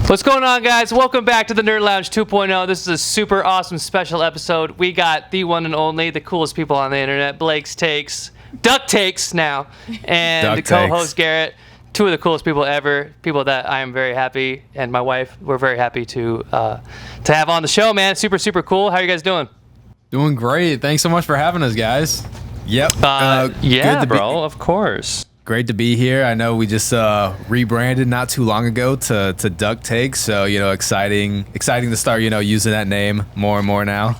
What's going on, guys? Welcome back to the Nerd Lounge 2.0. This is a super awesome special episode. We got the one and only, the coolest people on the internet, Blake's Takes, DuckTakes now, and the co-host Garrett. Two of the coolest people ever. People that I am very happy, and my wife, we're very happy to have on the show, man. Super, super cool. How are you guys doing? Doing great. Thanks so much for having us, guys. Yep. Yeah, bro. Of course. Great to be here. I know we just rebranded not too long ago to DuckTakes, so exciting to start using that name more and more now.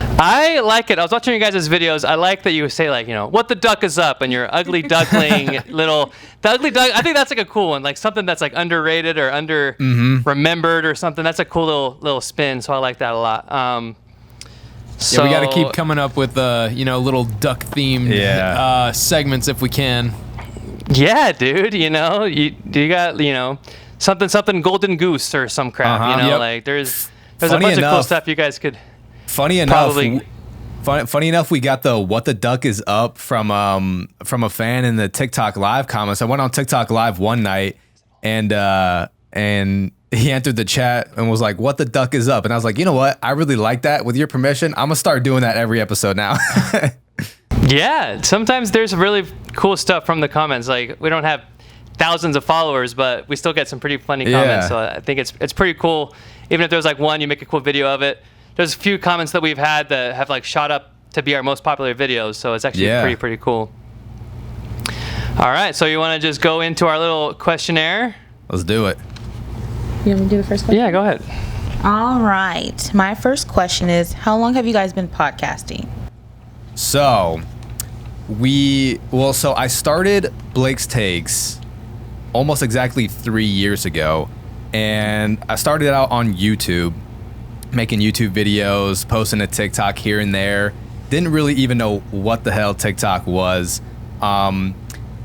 I like it. I was watching you guys' videos. I like that you say what the duck is up, and your ugly duckling the ugly duck. I think that's like a cool one, like something that's like underrated or remembered or something. That's a cool little spin. So I like that a lot. So we got to keep coming up with little duck themed segments if we can. Yeah, dude. You got something golden goose or some crap. Like there's a bunch of cool stuff you guys could. Funny enough, we got the "What the Duck is Up" from a fan in the TikTok Live comments. I went on TikTok Live one night, and he entered the chat and was like, "What the duck is up?" And I was like, you know what? I really like that. With your permission, I'm gonna start doing that every episode now. Yeah, sometimes there's really cool stuff from the comments. Like, we don't have thousands of followers, but we still get some pretty funny comments. So I think it's pretty cool. Even if there's like one, you make a cool video of it. There's a few comments that we've had that have like shot up to be our most popular videos. So it's actually pretty cool. All right, so you want to just go into our little questionnaire? Let's do it. You want me to do the first question? Yeah, go ahead. All right. My first question is, how long have you guys been podcasting? So, I started Blake's Takes almost exactly 3 years ago, and I started out on YouTube, making YouTube videos, posting a TikTok here and there. Didn't really even know what the hell TikTok was. And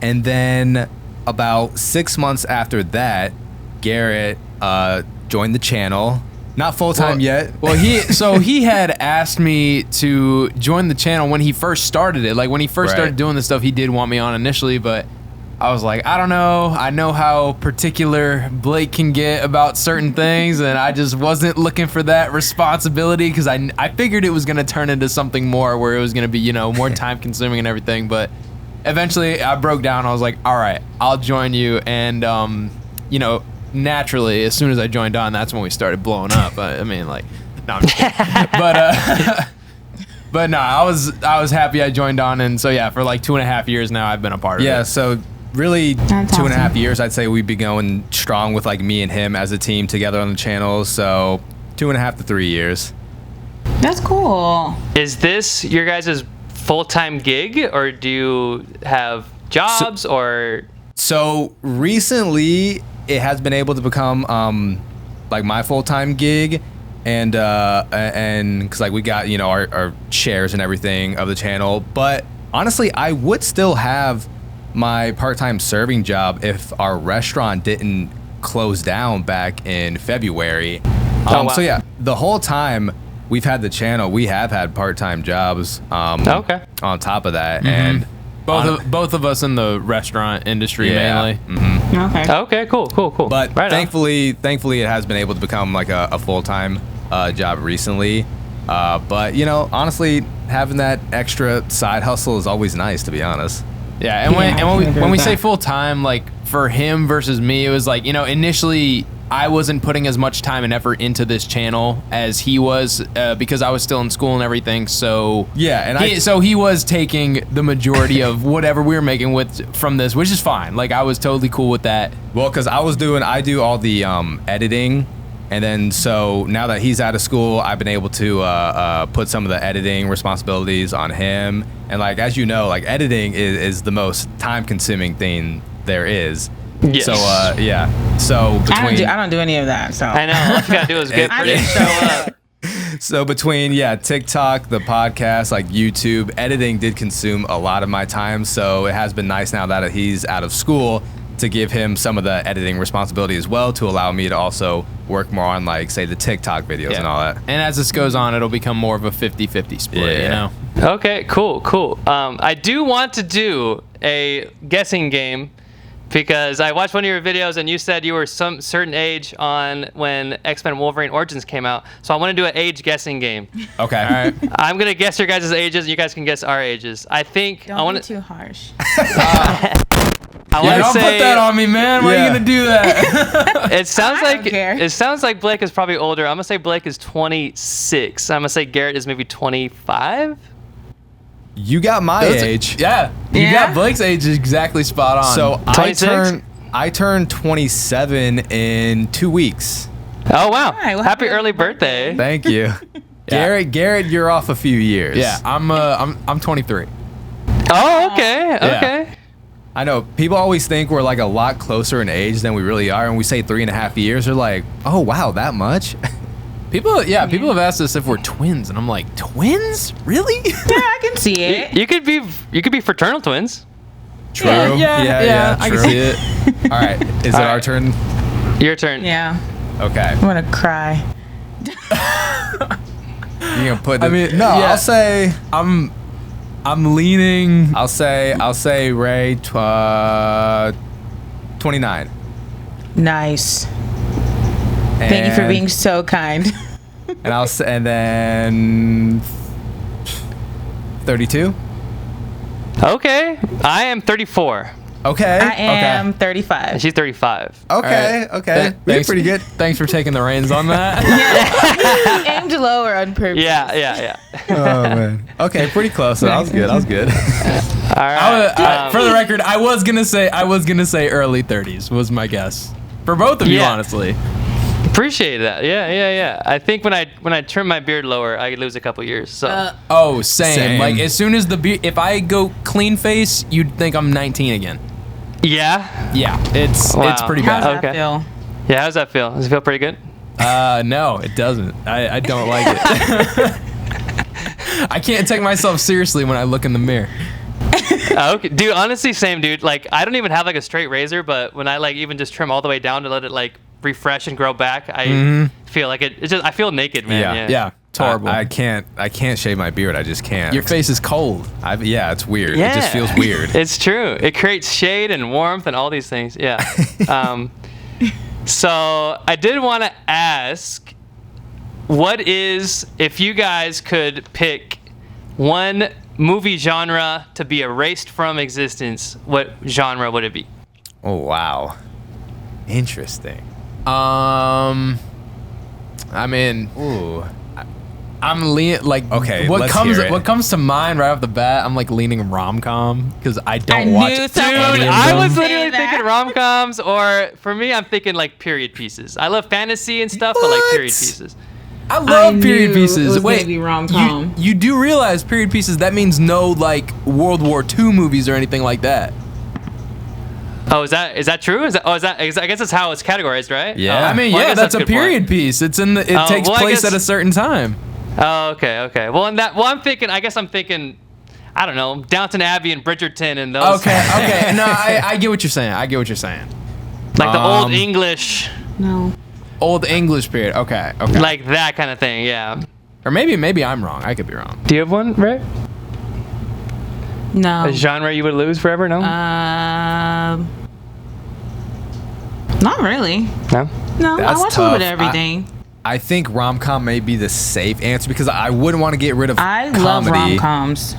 then about 6 months after that, Garrett joined the channel. Not full-time yet. Well, he had asked me to join the channel when he first started it. Like when he first started doing this stuff, he did want me on initially, but I was like, I don't know. I know how particular Blake can get about certain things, and I just wasn't looking for that responsibility because I figured it was going to turn into something more where it was going to be, more time-consuming and everything. But eventually I broke down. I was like, all right, I'll join you. And, naturally, as soon as I joined on, that's when we started blowing up. No, I'm just kidding. But no, I was happy I joined on, and so yeah, for like 2.5 years now, I've been a part of it. Yeah, so really that's 2.5 years, I'd say we've been going strong with like me and him as a team together on the channel. So 2.5 to 3 years. That's cool. Is this your guys' full-time gig, or do you have jobs So recently, it has been able to become like my full-time gig, and because like we got our shares and everything of the channel. But honestly, I would still have my part-time serving job if our restaurant didn't close down back in February. Wow. So yeah, the whole time we've had the channel, we have had part-time jobs. On top of that, and. Both of us in the restaurant industry mainly. Mm-hmm. Okay, cool. But thankfully, it has been able to become like a full-time job recently. But honestly, having that extra side hustle is always nice, to be honest. Yeah, and when we say full-time, like for him versus me, it was like initially I wasn't putting as much time and effort into this channel as he was because I was still in school and everything. So yeah, and so he was taking the majority of whatever we were making from this, which is fine. Like I was totally cool with that. Well, because I do all the editing, and then so now that he's out of school, I've been able to put some of the editing responsibilities on him. And like as you know, like editing is the most time-consuming thing there is. Yes. So So between I don't do any of that. So I know all you gotta do is get pretty show up. So between TikTok, the podcast, like YouTube, editing did consume a lot of my time. So it has been nice now that he's out of school to give him some of the editing responsibility as well, to allow me to also work more on like say the TikTok videos and all that. And as this goes on, it'll become more of a 50-50 split. Okay, cool. I do want to do a guessing game because I watched one of your videos and you said you were some certain age on when X-Men Wolverine Origins came out. So I want to do an age guessing game. Okay. All right. I'm going to guess your guys' ages and you guys can guess our ages. I think Don't be too harsh. I Yeah, want don't to say put that on me, man. Why are you gonna do that? it sounds I like don't care. it sounds like Blake is probably older. I'm going to say Blake is 26. I'm going to say Garrett is maybe 25. You got my age. Yeah. You Yeah? got Blake's age exactly spot on. So 26? I turned 27 in 2 weeks. Oh wow. Hi, well, happy happy early birthday. birthday. Thank you. Garrett, you're off a few years. yeah, I'm 23. Oh, okay. Okay. I know people always think we're like a lot closer in age than we really are, and we say 3.5 years. They're like, "Oh wow, that much?" People have asked us if we're twins, and I'm like, twins? Really? Yeah, I can see it. You could be fraternal twins. True. Yeah, I can true. see it. All right, is it All our right. turn? Your turn. Yeah. Okay. I'm gonna cry. You're gonna put. The, I mean, no. yeah. I'm leaning. I'll say Ray. 29. Nice. Thank you for being so kind. And and then 32. Okay. I am 34. Okay. I am 35. And she's 35. Okay. Okay. We did pretty good. Thanks for taking the reins on that. Yeah. Aimed lower on purpose. Yeah. Oh man. Okay, pretty close. That was good. All right. For the record, I was gonna say early 30s was my guess for both of you, Yeah. honestly. Appreciate that. Yeah. I think when I trim my beard lower, I lose a couple years. So Oh, same. Same. Like as soon as if I go clean face, you'd think I'm 19 again. yeah. Yeah, it's Wow. pretty How's bad. that Okay. feel? Yeah. How's that feel? Does it feel pretty good? No, it doesn't. I don't like it. I can't take myself seriously when I look in the mirror. Okay, dude. Honestly, same, dude. Like I don't even have like a straight razor, but when I like even just trim all the way down to let it like refresh and grow back, I feel like it's just I feel naked, man. Yeah, it's horrible. I can't shave my beard. I just can't. Your face is cold. Yeah, it's weird. It just feels weird. It's true. It creates shade and warmth and all these things. Yeah. So I did want to ask, if you guys could pick one movie genre to be erased from existence, what genre would it be? Oh wow. Interesting. I mean, Ooh. I'm leaning like Okay, What let's comes hear it. what comes to mind right off the bat? I'm like leaning rom-com because I don't I watch. knew any someone of Dude, them. I was Say literally that. thinking rom-coms, or for me, I'm thinking like period pieces. I love fantasy and stuff, but like What? period pieces. I love I period knew pieces. it was Wait, gonna be rom-com. you do realize period pieces? That means no like World War II movies or anything like that. Oh, is that true? I guess that's how it's categorized, right? Yeah. Oh, I mean, well, yeah, guess that's a good point. period piece. It Oh, takes well, I place guess- at a certain time. Oh, okay. Well, I'm thinking. I don't know, Downton Abbey and Bridgerton and those. Okay. No, I get what you're saying. I get what you're saying. Like the old English, No. Old English period. Okay. like that kind of thing. Yeah. Or maybe I'm wrong. I could be wrong. Do you have one, Ray? No. A genre you would lose forever? No. Not really. No. No, I That's watch a little bit tough. of everything. I think rom-com may be the safe answer because I wouldn't want to get rid of I comedy. love rom-coms.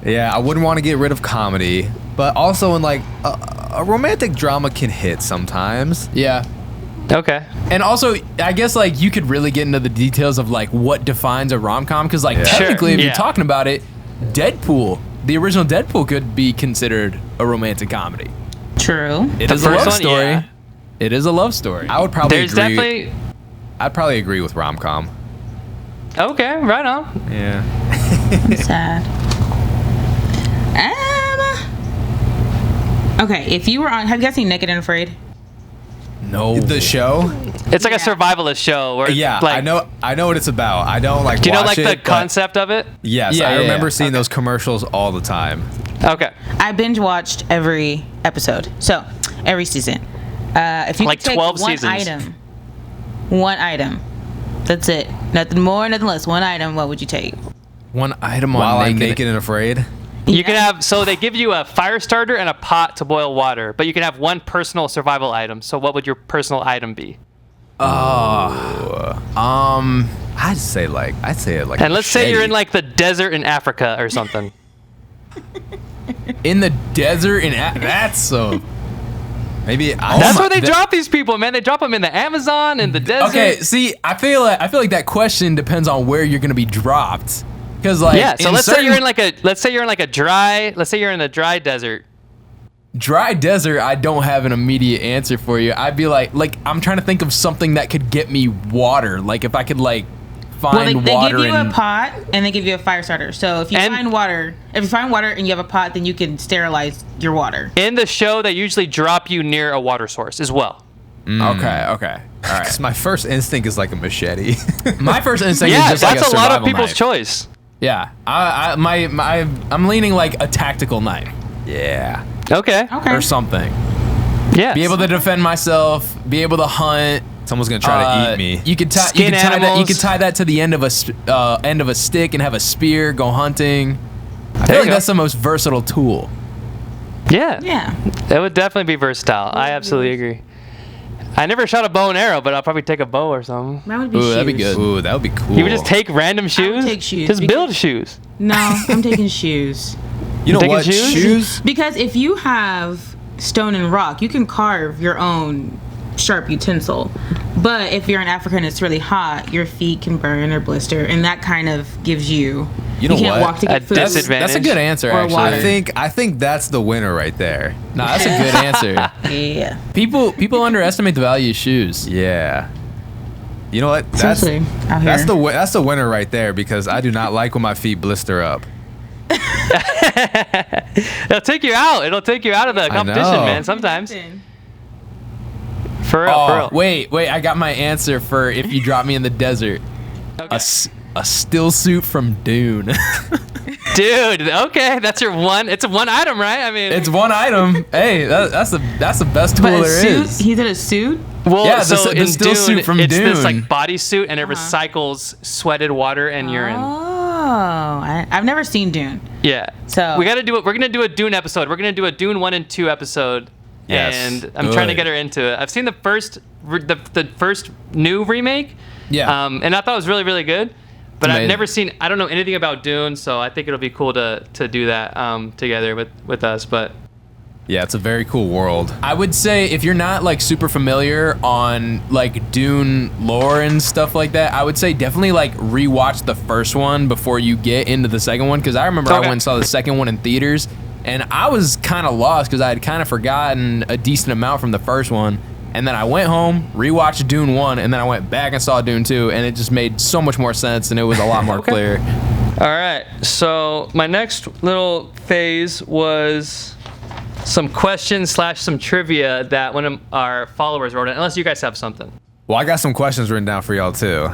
Yeah, I wouldn't want to get rid of comedy, but also in like a romantic drama can hit sometimes. Yeah. Okay. And also, I guess like you could really get into the details of like what defines a rom-com because like Yeah. technically, Sure, if yeah. you're talking about it, Deadpool, the original Deadpool, could be considered a romantic comedy. True. It The is a first love one, story. yeah. It is a love story. I would probably There's agree. definitely. I'd probably agree with rom-com. Okay. Right on. Yeah. Sad. Okay, if you were on, have you guys seen Naked and Afraid? No. The show? It's like a Yeah. survivalist show where. Yeah, Like, I know what it's about. I don't like Do you know watch like the it, but concept of it? Yes, Yeah, I yeah, remember yeah. seeing those commercials all the time. Okay. I binge watched every episode, so every season. If you Like could take 12 one seasons. one item, that's it. Nothing more, nothing less. One item. What would you take? One item on While I'm naked. naked and afraid. You can have, so they give you a fire starter and a pot to boil water, but you can have one personal survival item. So what would your personal item be? I'd say like And let's say you're in like the desert in Africa or something. In the desert that's so. Maybe that's where they drop these people, man. They drop them in the Amazon, in the desert. Okay, see, I feel like that question depends on where you're gonna be dropped. Because like so let's say you're in like a dry desert. Dry desert, I don't have an immediate answer for you. I'd be like I'm trying to think of something that could get me water. Like if I could like find they water. They give you a pot and they give you a fire starter. So if you find water and you have a pot, then you can sterilize your water. In the show, they usually drop you near a water source as well. Okay. All right. Because my first instinct is like a machete. My first instinct is just like a that's a lot of survival people's knife. choice. Yeah, I'm leaning like a tactical knife. Yeah. Okay. Or something. Yeah. Be able to defend myself. Be able to hunt. Someone's gonna try to eat me. You could tie that to the end of a stick and have a spear. Go hunting. I feel like that's the most versatile tool. Yeah. Yeah. That would definitely be versatile. I absolutely agree. I never shot a bow and arrow, but I'll probably take a bow or something. That would be Ooh, shoes. that'd be good. Ooh, that would be cool. You would just take random shoes? take shoes Just because- build shoes. No, I'm taking shoes. You know taking what? shoes? Because if you have stone and rock, you can carve your own sharp utensil. But if you're in Africa and it's really hot, your feet can burn or blister, and that kind of gives you. You know can't what? walk to get A food. disadvantage. That's a good answer, Or actually. water. I think that's the winner right there. No, that's a good answer. Yeah. People underestimate the value of shoes. Yeah. You know what? That's Especially out here. that's the winner right there because I do not like when my feet blister up. It'll take you out. It'll take you out of the competition, know. man, sometimes. For real, for real. Wait, I got my answer for if you drop me in the desert. Okay. A still suit from Dune. Dude, okay, that's your one. It's a one item, right? I mean, It's one item. Hey, that's the best tool But a there suit? is. He did a suit? well, yeah, so the in still Dune, suit from it's this like Dune. bodysuit, and it recycles sweated water and urine. Oh, I've never seen Dune. Yeah. So- we got to do it. We're gonna do a Dune episode. We're gonna do a Dune 1 and 2 episode. Yes. And I'm trying to Good. get her into it. I've seen the first new remake. Yeah. And I thought it was really, really good. But I've amazing. never seen. I don't know anything about Dune, so I think it'll be cool to do that together with us. But Yeah, it's a very cool world. I would say if you're not like super familiar on like Dune lore and stuff like that, I would say definitely like rewatch the first one before you get into the second one. Because I remember I Okay. went and saw the second one in theaters, and I was kind of lost because I had kind of forgotten a decent amount from the first one. And then I went home, rewatched Dune 1, and then I went back and saw Dune 2, and it just made so much more sense, and it was a lot more clear. all right. So my next little phase was some questions / some trivia that one of our followers wrote in. Unless you guys have something. Well, I got some questions written down for y'all too.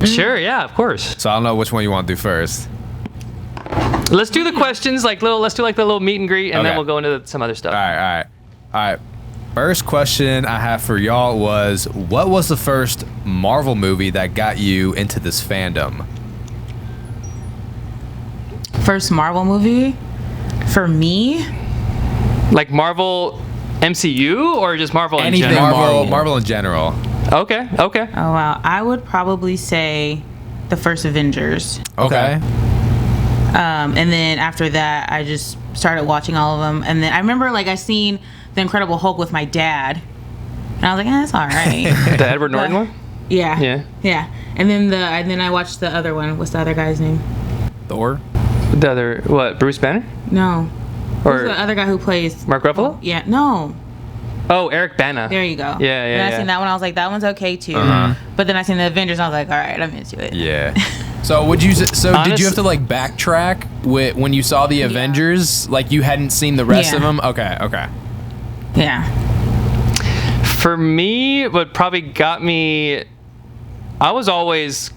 Sure. Yeah. Of course. So I don't know which one you want to do first. Let's do the questions let's do like the little meet and greet, and then Okay. we'll go into some other stuff. All right. First question I have for y'all was, what was the first Marvel movie that got you into this fandom? First Marvel movie? For me? Like Marvel MCU or just Marvel in Anything general? Marvel in general. Okay. Okay. Oh, wow. I would probably say the first Avengers. Okay. And then after that, I just started watching all of them. And then I remember like I seen The Incredible Hulk with my dad. And I was like, that's all right. The Edward Norton one? Yeah. Yeah. Yeah. And then I watched the other one. What's the other guy's name? Thor? The other, what, Bruce Banner? No. Who's Or the other guy who plays Mark Ruffalo? Yeah. No. Oh, Eric Bana. There you go. Yeah, And I yeah. seen that one. I was like, that one's okay too. But then I seen the Avengers. And I was like, all right, I'm into it. Yeah. So did you Honest- have to like backtrack when you saw the Avengers? Like you hadn't seen the rest Yeah. of them? Okay. Yeah. For me, what probably got me, I was always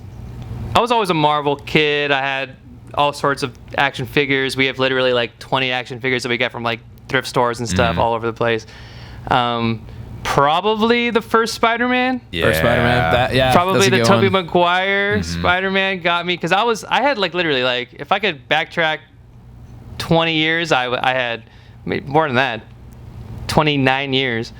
a Marvel kid. I had all sorts of action figures. We have literally like 20 action figures that we get from like thrift stores and stuff all over the place. Probably the first Spider-Man. Yeah. First Spider-Man. Probably that's a the good Tobey one. Maguire Spider-Man got me because I had like literally like if I could backtrack 20 years, I had more than that, 29 years.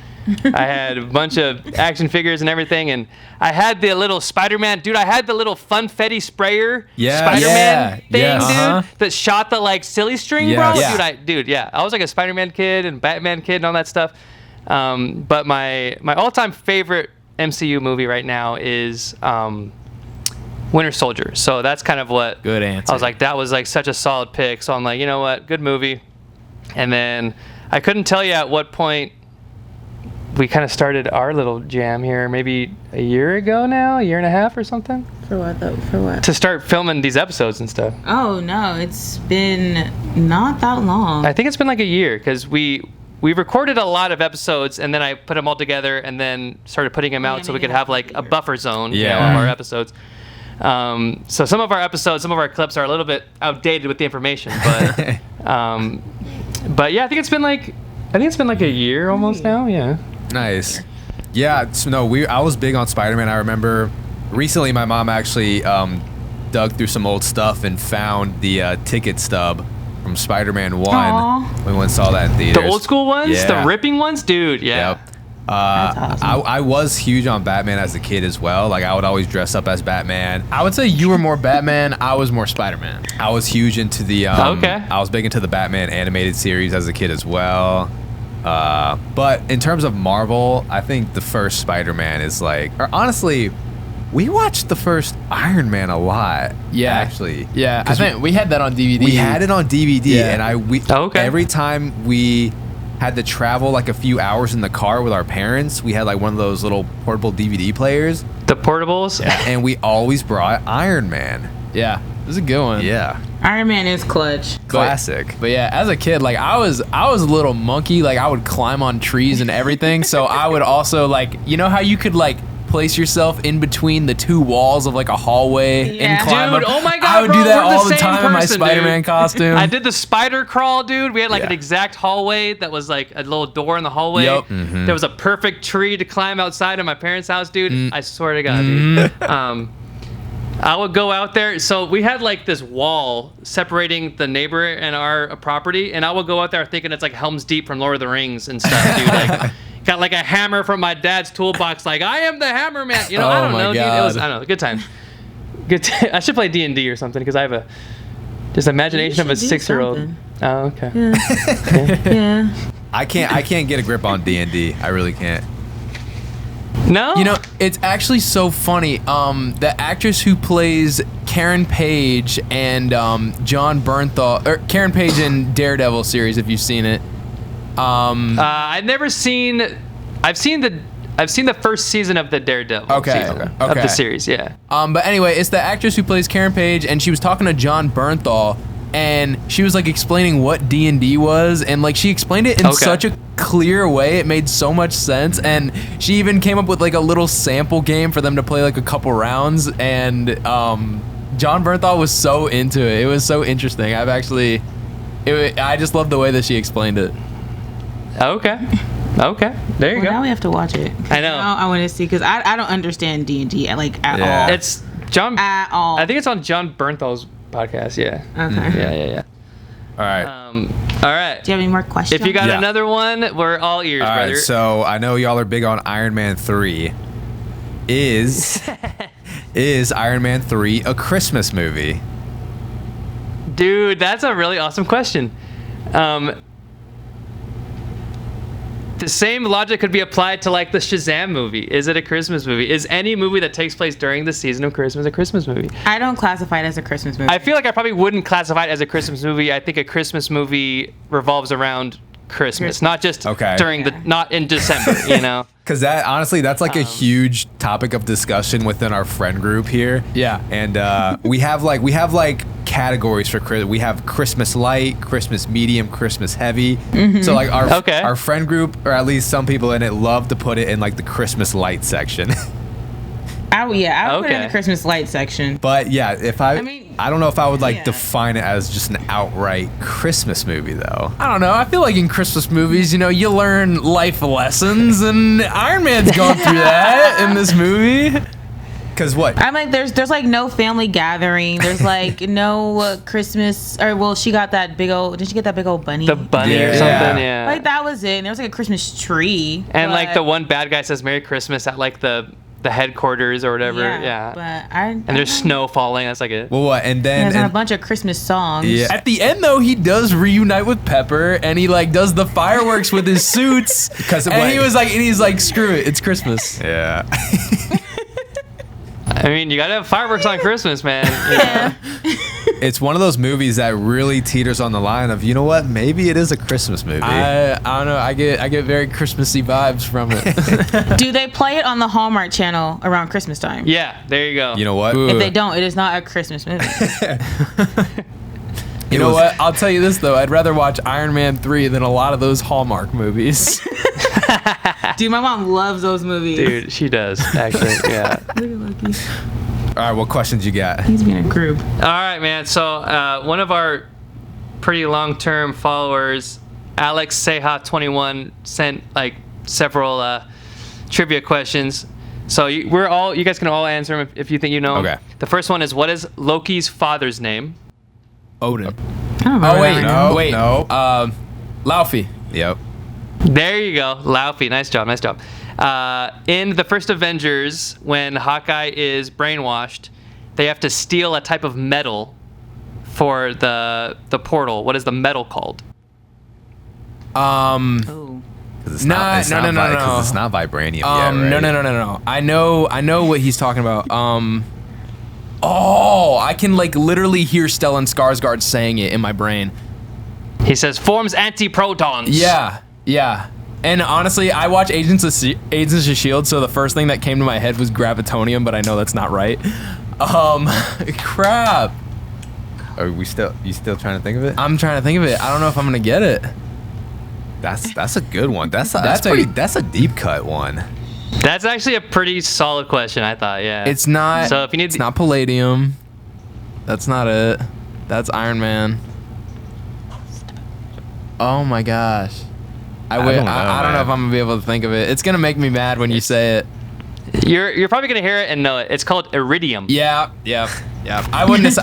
I had a bunch of action figures and everything, and I had the little Spider-Man, dude. I had the little funfetti sprayer Spider-Man thing, dude, that shot the like silly string, bro. Yeah. I was like a Spider-Man kid and Batman kid and all that stuff. But my all-time favorite MCU movie right now is Winter Soldier. So that's kind of what. Good answer. I was like, that was like such a solid pick. So I'm like, you know what, good movie. And then I couldn't tell you at what point we kind of started our little jam here, maybe a year ago now, a year and a half or something. For what though? For what? To start filming these episodes and stuff. Oh no, it's been not that long. I think it's been like a year because we recorded a lot of episodes and then I put them all together and then started putting them out so we could have like a buffer zone of our episodes. So some of our episodes, some of our clips are a little bit outdated with the information, but yeah, I think it's been like a year almost now. Yeah. Nice. Yeah. So no, I was big on Spider-Man. I remember recently my mom actually dug through some old stuff and found the ticket stub from Spider-Man 1. Aww. We went and saw that in theaters. The old school ones, the ripping ones, dude. Yeah. Yep. That's awesome. I was huge on Batman as a kid as well. Like I would always dress up as Batman. I would say you were more Batman. I was more Spider-Man. I was huge into the I was big into the Batman animated series as a kid as well. But in terms of Marvel, I think the first Spider-Man is like, or honestly, we watched the first Iron Man a lot. Yeah, actually. Yeah, I think we had that on DVD. We had it on DVD, and okay. Every time we had to travel like a few hours in the car with our parents, we had like one of those little portable DVD players. The portables. Yeah, and we always brought Iron Man. Yeah, it was a good one. Yeah. Iron Man is clutch. Classic. But yeah, as a kid, like I was a little monkey. Like I would climb on trees and everything. So I would also like, you know how you could like place yourself in between the two walls of like a hallway and climb dude, up. oh my god, I would bro, do that we're all the the same time in my person, Spider-Man costume. I did the spider crawl, dude. We had like an exact hallway that was like a little door in the hallway. Yep. Mm-hmm. There was a perfect tree to climb outside of my parents' house, dude. I swear to God, dude. I would go out there. So we had like this wall separating the neighbor and our property, and I would go out there thinking it's like Helm's Deep from Lord of the Rings and stuff, dude. Like, got like a hammer from my dad's toolbox, like I am the Hammer Man. You know, I don't know, dude. It was, I don't know, good time. I should play D&D or something because I have just imagination of a 6-year-old. something. Oh, okay. Yeah. I can't get a grip on D&D. I really can't. No? You know, it's actually so funny. The actress who plays Karen Page and John Bernthal, or Karen Page in Daredevil series, if you've seen it. I've never seen. I've seen the first season of the Daredevil season of the series. Yeah. But anyway, it's the actress who plays Karen Page, and she was talking to John Bernthal, and she was like explaining what D&D was, and like she explained it in such a clear way. It made so much sense, and she even came up with like a little sample game for them to play like a couple rounds, and John Bernthal was so into it. It was so interesting. I just love the way that she explained it. Okay. There you go. Now we have to watch it. I know. Now I want to see because I don't understand D&D like at all. It's John. At all. I think it's on John Bernthal's podcast. Yeah. Okay. Yeah. All right. All right. Do you have any more questions? If you got another one, we're all ears, All brother. right, so I know y'all are big on Iron Man 3. Is Iron Man 3 a Christmas movie? Dude, that's a really awesome question. The same logic could be applied to like the Shazam movie. Is it a Christmas movie? Is any movie that takes place during the season of Christmas a Christmas movie? I don't classify it as a Christmas movie. I feel like I probably wouldn't classify it as a Christmas movie. I think a Christmas movie revolves around Christmas, not just during not in December, you know? Because that's like a huge topic of discussion within our friend group here. Yeah. And we have like categories for Christmas. We have Christmas light, Christmas medium, Christmas heavy. Mm-hmm. So like our friend group, or at least some people in it, love to put it in like the Christmas light section. I would put it in the Christmas light section. But yeah, I don't know if I would define it as just an outright Christmas movie though. I don't know. I feel like in Christmas movies, you know, you learn life lessons, and Iron Man's going through that in this movie. Because what? I'm like, there's like no family gathering. There's like no Christmas, or well, she got that big old. Did she get that big old bunny? The bunny or Yeah. something, yeah. Like that was it. And there was like a Christmas tree. And like the but- one bad guy says Merry Christmas at like the headquarters or whatever. Yeah. But And there's snow falling. That's like it. Well, what? And then There's a and- bunch of Christmas songs. Yeah. At the end, though, he does reunite with Pepper, and he like does the fireworks with his suits. 'Cause and what- he's like, screw it, it's Christmas. yeah. I mean, you gotta have fireworks on Christmas, man. You know? It's one of those movies that really teeters on the line of, you know what? Maybe it is a Christmas movie. I don't know. I get very Christmassy vibes from it. Do they play it on the Hallmark Channel around Christmas time? Yeah, there you go. you know what? Ooh. If they don't, it is not a Christmas movie. You know what? I'll tell you this though. I'd rather watch Iron Man 3 than a lot of those Hallmark movies. Dude, my mom loves those movies. Dude, she does, actually. Yeah. Look at Lucky. All right, what questions you got? He's being a group. All right, man. So one of our pretty long-term followers, Alex Seha21, sent like several trivia questions. So you guys can all answer them if you think you know 'em. Okay. The first one is, what is Loki's father's name? Odin. I don't remember Oh wait, that one. wait. no. Laufey. Yep. There you go, Laufey. Nice job, nice job. In the first Avengers, when Hawkeye is brainwashed, they have to steal a type of metal for the portal. What is the metal called? Oh. 'Cause it's No, not, no, because it's not vibranium yet, right? No. I know what he's talking about. Oh, I can like literally hear Stellan Skarsgård saying it in my brain. He says forms antiprotons. Yeah. And honestly, I watch Agents of S.H.I.E.L.D., so the first thing that came to my head was gravitonium, but I know that's not right. Crap. Are you still trying to think of it? I'm trying to think of it. I don't know if I'm gonna get it. That's a good one. That's That's a deep cut one. That's actually a pretty solid question, I thought. Yeah. It's not. So if you need, It's not palladium. That's not it. That's Iron Man. Oh my gosh. I don't know if I'm gonna be able to think of it. It's gonna make me mad when you say it. you're probably gonna hear it and know it. It's called iridium. Yeah. I wouldn't have So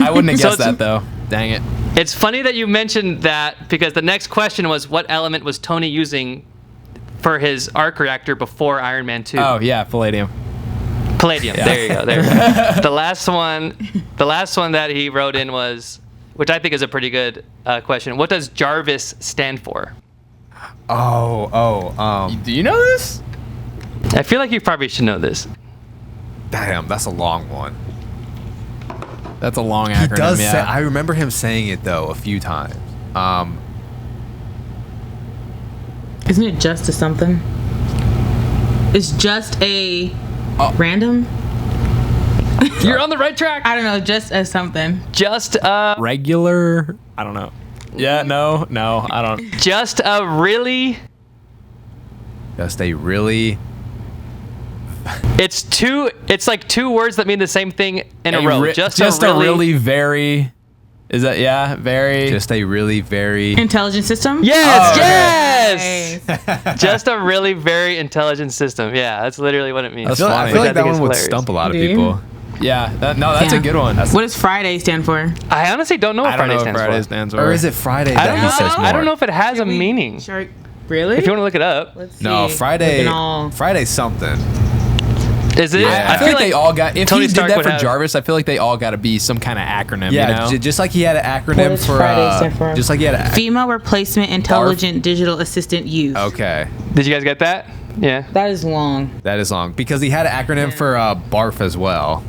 guessed that though. Dang it. It's funny that you mentioned that, because the next question was, what element was Tony using for his arc reactor before Iron Man 2? Oh yeah, palladium. Palladium. Yeah. There you go. There you go. The last one that he wrote in was, which I think is a pretty good question. What does Jarvis stand for? Do you know this? I feel like you probably should know this. Damn, that's a long one. That's a long He acronym. does yeah. say, I remember him saying it though a few times. Isn't it just a something? It's just a random? You're on the right track. I don't know, just a something. Just Regular. I don't know. Yeah. No. I don't. just a really. Just a really It's like two words that mean the same thing in a row. Just a really very. Is that very? just a really very Intelligent system? Yes, Oh, yes. Just a really very intelligent system. Yeah, that's literally what it means. I feel funny. like Which I that think is one would hilarious. stump a lot of Do you? people. Yeah. That's Yeah. a good one. What does Friday stand for? I honestly don't know what I don't Friday know what stands Friday for. stands for. Or is it Friday I that don't he know. says more? I don't know if it has a meaning. Shark. Really? If you want to look it up, Let's see. No, Friday. All. Friday something. is it? Yeah. I feel like they all got. If Tony he did Stark that would for have- Jarvis, I feel like they all got to be some kind of acronym. Yeah, You know? just like he had an acronym What does for. Friday stand for? Just like he had a. Female Replacement Intelligent Digital Assistant Youth. Okay, Did you guys get that? Yeah. That is long. that is long because he had an acronym for BARF as well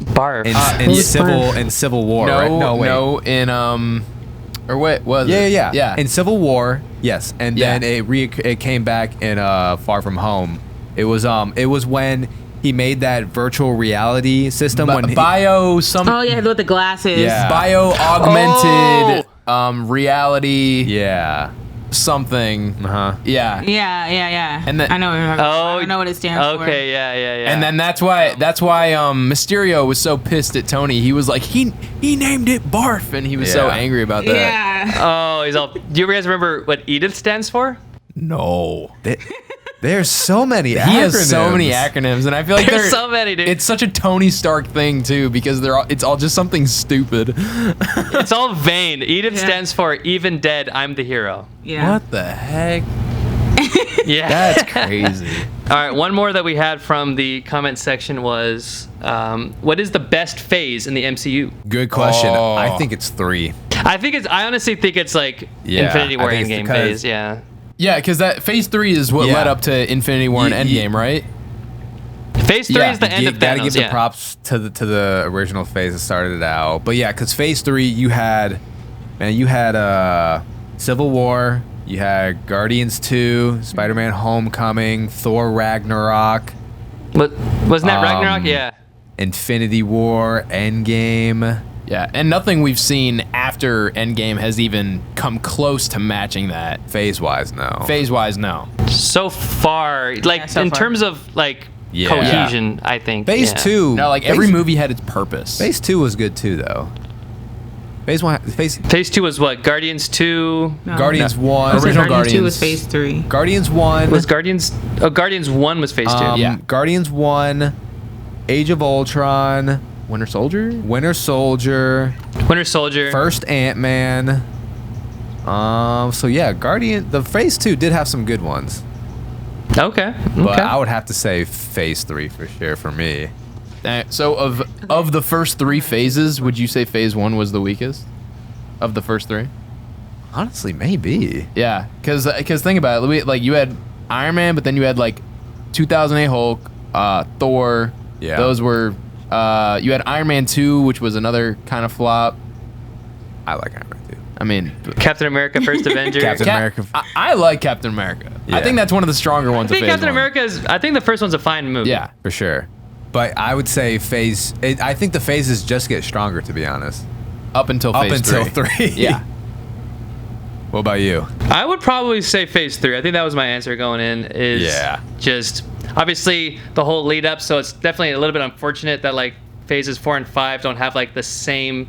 Barf. in Civil War. no, right? no, in or what was it? Yeah. In Civil War, yes, and Yeah. then it came back in Far From Home. It was when he made that virtual reality system when he, bio some Oh, yeah, with the glasses. Yeah. bio augmented reality yeah. something. Uh-huh. Yeah. Yeah. And then- I know. Oh, I know what it stands for. Okay, yeah. And then that's why Mysterio was so pissed at Tony. He was like, he named it Barf, and he was so Yeah. angry about that. Yeah. Oh, he's all. Do you guys remember what Edith stands for? No. There's so many acronyms. He has so many acronyms, and I feel like There's so many, dude. It's such a Tony Stark thing too, because it's all just something stupid. It's all vain. EDIT stands for even dead, I'm the hero. Yeah. What the heck? Yeah. That's crazy. All right, one more that we had from the comment section was, what is the best phase in the MCU? Good question. Oh. I think it's 3. I honestly think it's like Yeah, Infinity War I think it's Endgame because- phase. Yeah. Yeah, because that Phase 3 is what Yeah. led up to Infinity War and Endgame, right? Phase 3 is the end of Gotta Thanos. give the props to the original phase that started it out. But yeah, because Phase 3, you had Civil War, you had Guardians 2, Spider-Man: Homecoming, Thor: Ragnarok, Wasn't that Ragnarok? Yeah. Infinity War, Endgame. Yeah, and nothing we've seen after Endgame has even come close to matching that. Phase-wise, no. Phase-wise, no. So far, like so in far. terms of like Yeah. cohesion, I think. Phase yeah. 2. No, like every movie had its purpose. Phase 2 was good too, though. Phase 1, Phase 2 was what? Guardians 2 No. Guardians No. 1, Original Guardians 2 was Guardians. Phase 3. Guardians 1, was Guardians. Oh, Guardians 1 was Phase 2. Yeah. Guardians 1, Age of Ultron, Winter Soldier? Winter Soldier, Winter Soldier. first Ant-Man. So yeah, the Phase 2 did have some good ones, Okay. but Okay. I would have to say Phase 3 for sure for me. So of the first 3 phases, would you say Phase 1 was the weakest? Of the first 3? Honestly, maybe. Yeah, because think about it. Like you had Iron Man, but then you had like 2008 Hulk, Thor. Yeah. Those were. You had Iron Man 2, which was another kind of flop. I like Iron Man 2. I mean, Captain America: First Avenger. Captain America. I like Captain America. I Yeah. think that's one of the stronger I ones. think of Phase Captain 1. America is. I think the first one's a fine movie. Yeah. For sure. But I would say I think the phases just get stronger, to be honest. Up until Phase 3. Yeah. What about you? I would probably say Phase 3. I think that was my answer going in. Is Yeah. just obviously the whole lead up. So it's definitely a little bit unfortunate that like phases 4 and 5 don't have like the same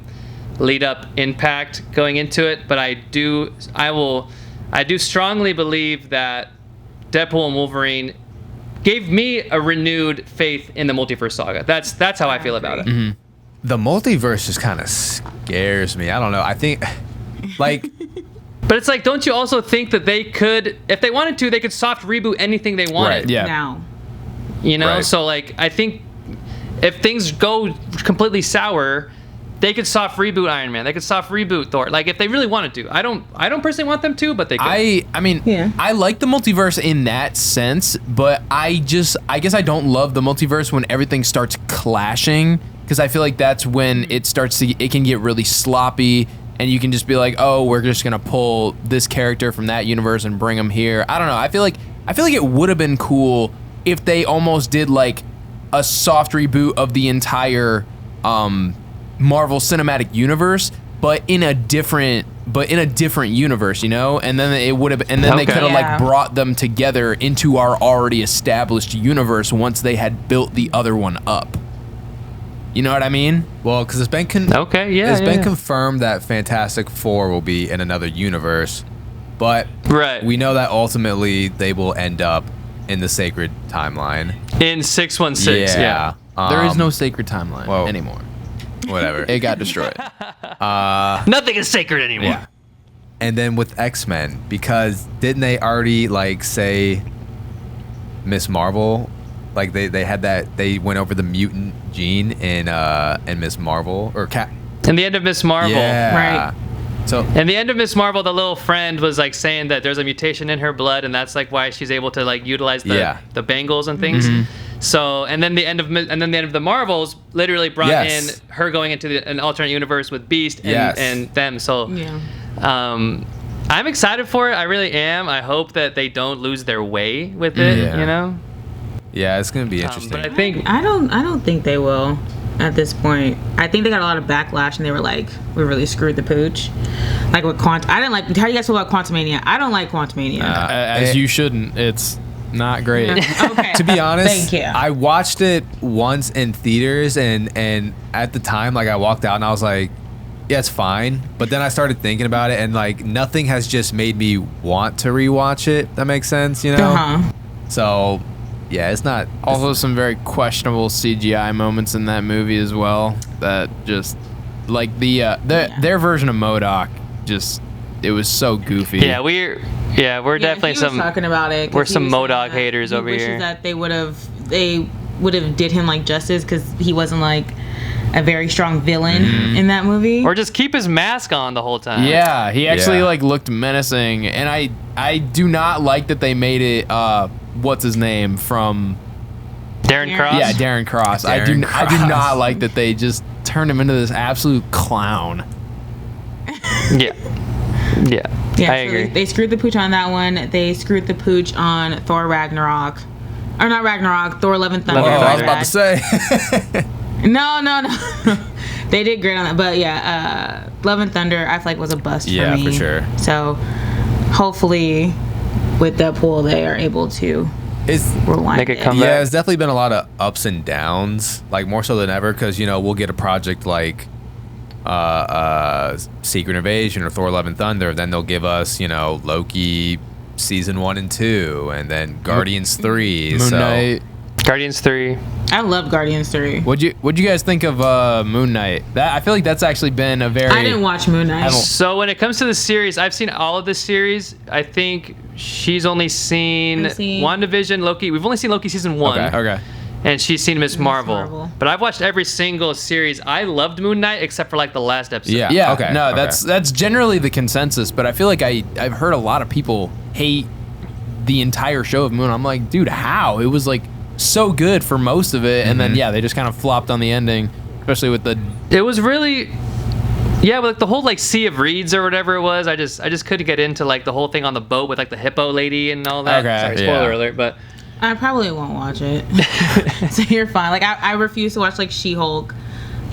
lead up impact going into it. But I do strongly believe that Deadpool and Wolverine gave me a renewed faith in the multiverse saga. That's how I feel about it. Mm-hmm. The multiverse just kind of scares me. I don't know. I think, like, But it's like, don't you also think that they could, if they wanted to, they could soft reboot anything they wanted? Right, Yeah. Now. You know, Right. so like I think if things go completely sour, they could soft reboot Iron Man. They could soft reboot Thor. Like if they really wanted to. I don't personally want them to, but they could. I mean, Yeah. I like the multiverse in that sense, but I guess I don't love the multiverse when everything starts clashing, because I feel like that's when it can get really sloppy, and you can just be like, oh, we're just gonna pull this character from that universe and bring them here. I don't know. I feel like it would have been cool if they almost did like a soft reboot of the entire Marvel Cinematic Universe, but in a different universe, you know? And then they Okay. could have Yeah. like brought them together into our already established universe once they had built the other one up. You know what I mean? well, because it's been Okay, yeah, it's yeah, been yeah. confirmed that Fantastic Four will be in another universe, but Right. we know that ultimately they will end up in the sacred timeline. In 616. Yeah. There is no sacred timeline well, anymore. Whatever. It got destroyed. Nothing is sacred anymore. Yeah. And then with X-Men, because didn't they already like say Miss Marvel? Like they had that, they went over the mutant gene in Miss Marvel or Cat. In the end of Miss Marvel. Yeah. Right. So In the end of Miss Marvel, the little friend was like saying that there's a mutation in her blood, and that's like why she's able to like utilize the bangles and things. So and then the end of the Marvels literally brought Yes. in her going into an alternate universe with Beast and, Yes. and them. So Yeah. I'm excited for it. I really am. I hope that they don't lose their way with it. Yeah. You know. yeah, it's gonna be interesting. But I think I don't think they will at this point. I think they got a lot of backlash and they were like, we really screwed the pooch. Like with I didn't like, how do you guys feel about Quantumania? I don't like Quantumania. As you shouldn't. It's not great. Okay. To be honest, Thank you. I watched it once in theaters, and at the time, like I walked out and I was like, yeah, it's fine. But then I started thinking about it, and like nothing has just made me want to rewatch it. That makes sense, you know? Uh-huh. So, yeah, it's not. Also, some very questionable CGI moments in that movie as well. That just like their version of MODOK, just it was so goofy. Yeah, we're definitely he was some talking about it. 'Cause we're he some was saying MODOK that haters he over wishes here. that they would have did him like justice because he wasn't like a very strong villain in that movie. Or just keep his mask on the whole time. Yeah, he actually Yeah. like looked menacing, and I do not like that they made it. What's his name from? Darren Cross. Yeah, Darren Cross. I do Cross. not like that they just turned him into this absolute clown. Yeah. Yeah. Yeah, I so agree. They screwed the pooch on that one. They screwed the pooch on Thor Ragnarok. Or not Ragnarok, Thor Love and Thunder. Love Oh, and I was Thunder. about to say. No. They did great on that. But yeah, Love and Thunder, I feel like was a bust Yeah, for me. for sure. So hopefully with Deadpool, they are able to It's rewind Make a it. comeback. Yeah, it's definitely been a lot of ups and downs, like more so than ever, because we'll get a project like Secret Invasion or Thor: Love and Thunder, then they'll give us Loki season 1 and 2, and then Guardians 3. Moon Knight. Guardians 3. I love Guardians 3. What'd you guys think of Moon Knight? That I feel like that's actually been a very. I didn't watch Moon Knight. So when it comes to the series, I've seen all of the series. I think she's only seen I've seen- WandaVision, Loki. We've only seen Loki season 1. Okay. And she's seen Miss Marvel. Marvel. But I've watched every single series. I loved Moon Knight except for like the last episode. Yeah. Yeah. Okay. No, okay. that's generally the consensus, but I feel like I've heard a lot of people hate the entire show of Moon. I'm like, dude, how? It was like so good for most of it, and then they just kind of flopped on the ending, especially with the. It was really, yeah, but like the whole like Sea of Reeds or whatever it was. I just couldn't get into like the whole thing on the boat with like the hippo lady and all that. Okay, Sorry, spoiler yeah. alert, but I probably won't watch it. So you're fine. Like I refuse to watch like She-Hulk.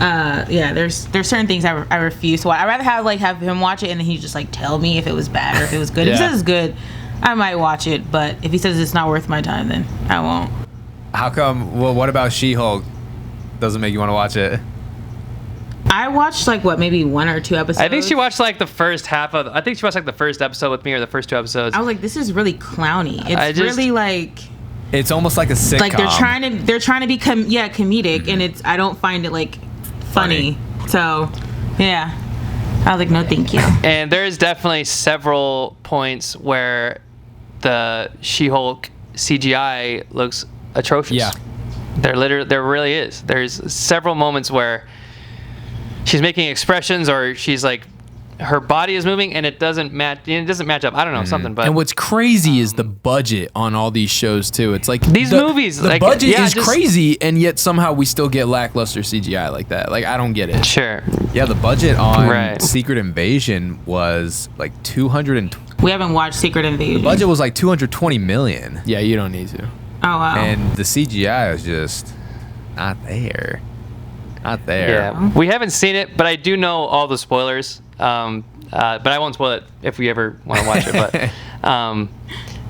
Yeah, there's certain things I refuse to watch. I'd rather have him watch it and then he just like tell me if it was bad or if it was good. If he Yeah. says it's good, I might watch it. But if he says it's not worth my time, then I won't. How come? Well, what about She-Hulk? Doesn't make you want to watch it? I watched like maybe 1 or 2 episodes. I think she watched like the first half of. I think she watched like the first episode with me or the first 2 episodes. I was like, this is really clowny. I It's just- really like It's almost like a sitcom. they're trying to be comedic, and it's I don't find it like funny. So yeah, I was like, no, thank you. And there's definitely several points where the She-Hulk CGI looks atrocious. Yeah. There really is. There's several moments where she's making expressions or she's like her body is moving and it doesn't match. It doesn't match up. I don't know something, but And what's crazy is the budget on all these shows too. It's like These movies, the like, budget yeah, is just- crazy, and yet somehow we still get lackluster CGI like that. Like I don't get it. sure. Yeah, the budget on Right. Secret Invasion was like 200. We haven't watched Secret Invasion. Budget was like 220 million, Yeah, you don't need to. Oh wow. and the CGI is just not there. Not there. Yeah, we haven't seen it, but I do know all the spoilers. But I won't spoil it if we ever want to watch it. But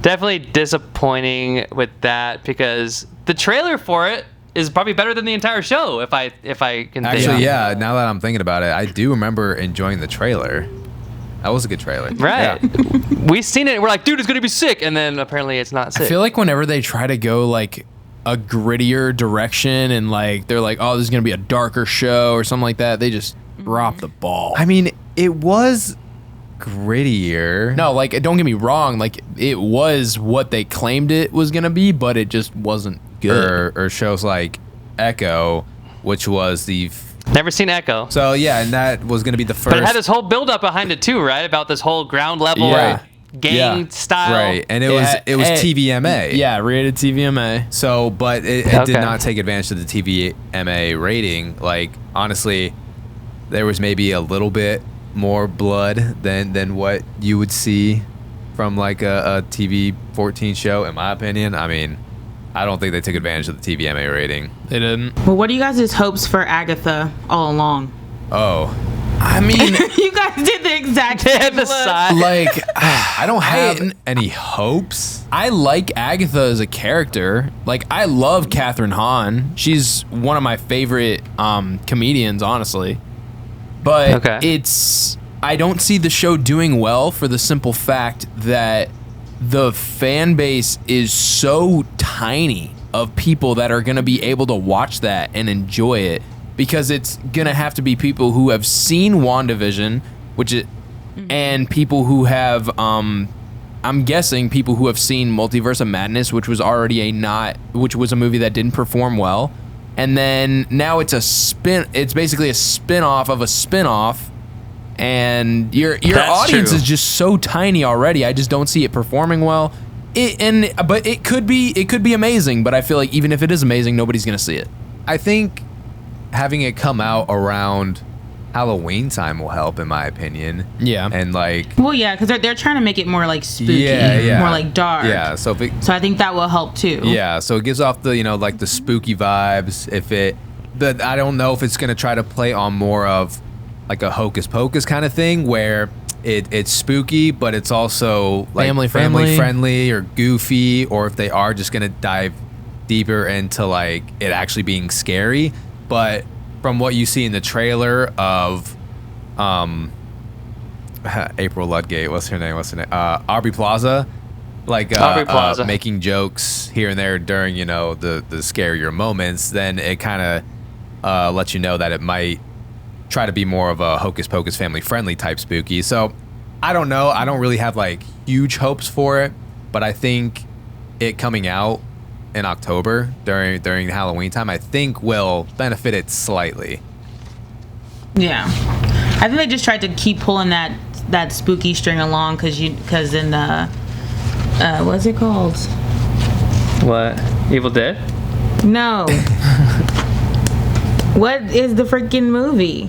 definitely disappointing with that because the trailer for it is probably better than the entire show. If I can think. Actually, yeah. Now that I'm thinking about it, I do remember enjoying the trailer. That was a good trailer. Right. Yeah. We've seen it. And we're like, dude, it's gonna be sick, and then apparently it's not sick. I feel like whenever they try to go like a grittier direction and like they're like, oh, this is gonna be a darker show or something like that, they just drop the ball. I mean, it was grittier. No, like don't get me wrong, like it was what they claimed it was gonna be, but it just wasn't good. Or shows like Echo, which was the. Never seen Echo. So yeah, and that was gonna be the first. But it had this whole build up behind it too, right? About this whole ground level Yeah. gang style. Right, and it was TVMA. Yeah, rated TVMA. So, but it Okay. did not take advantage of the TVMA rating. Like honestly, there was maybe a little bit more blood than what you would see from like a TV 14 show, in my opinion. I mean, I don't think they took advantage of the TVMA rating. They didn't. Well, what are you guys' hopes for Agatha all along? Oh, I mean, You guys did the exact They same had the look. side. like I don't have any hopes. I like Agatha as a character. Like I love Katherine Hahn. She's one of my favorite comedians, honestly. But Okay. I don't see the show doing well for the simple fact that the fan base is so tiny of people that are going to be able to watch that and enjoy it, because it's going to have to be people who have seen WandaVision, and people who have, I'm guessing people who have seen Multiverse of Madness, which was already which was a movie that didn't perform well. And then now it's basically a spin-off of a spin-off. And your audience is just so tiny already. I just don't see it performing well. But it could be amazing. But I feel like even if it is amazing, nobody's gonna see it. I think having it come out around Halloween time will help, in my opinion. Yeah. And well, yeah, because they're trying to make it more like spooky, more like dark. Yeah. So I think that will help too. Yeah. So it gives off the like the spooky vibes. But I don't know if it's gonna try to play on more of like a hocus pocus kind of thing where it's spooky, but it's also like family friendly or goofy, or if they are just gonna dive deeper into like it actually being scary. But from what you see in the trailer of April Ludgate, what's her name? Aubrey Plaza, Aubrey Plaza, making jokes here and there during the scarier moments, then it kind of lets you know that it might try to be more of a hocus pocus family friendly type spooky. So I don't know. I don't really have like huge hopes for it, but I think it coming out in October during Halloween time, I think will benefit it slightly. Yeah, I think they just tried to keep pulling that spooky string along because in what's it called? What? Evil Dead? No. What is the freaking movie?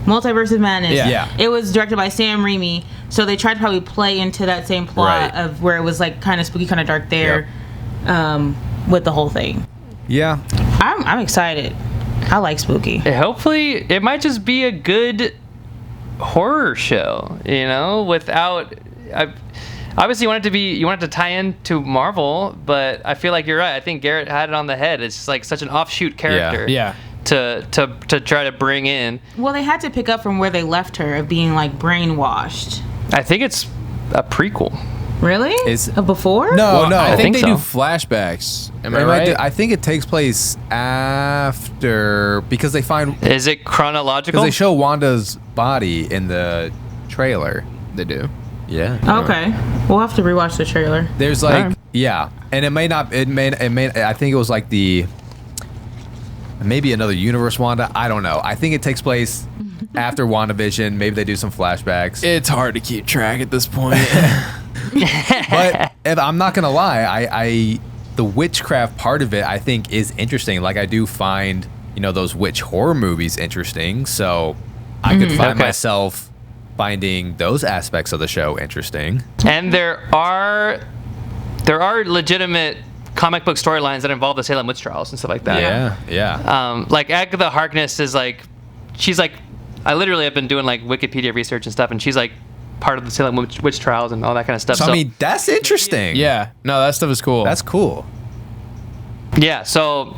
Multiverse of Madness. Yeah. It was directed by Sam Raimi, so they tried to probably play into that same plot of where it was like kind of spooky, kind of dark there, with the whole thing. Yeah. I'm excited. I like spooky. Hopefully, it might just be a good horror show, without... Obviously, you want it to tie in to Marvel, but I feel like you're right. I think Garrett had it on the head. It's just like such an offshoot character. Yeah. To try to bring in. Well, they had to pick up from where they left her of being like brainwashed. I think it's a prequel. Really? Before? No, I think they so. do flashbacks. Am I right? I think it takes place after, because they find... Is it chronological? Because they show Wanda's body in the trailer. They do. Yeah. Okay. We'll have to rewatch the trailer. There's and it may not, I think it was like maybe another universe Wanda. I don't know. I think it takes place after WandaVision. Maybe they do some flashbacks. It's hard to keep track at this point. But if I'm not gonna lie, the witchcraft part of it I think is interesting. Like I do find those witch horror movies interesting. So I could find myself finding those aspects of the show interesting. And there are legitimate comic book storylines that involve the Salem witch trials and stuff like that. Yeah. Like Agatha Harkness is she's I literally have been doing like Wikipedia research and stuff, and she's like part of the Salem witch trials and all that kind of stuff. So I mean, that's interesting. Yeah. No, that stuff is cool. That's cool. Yeah. So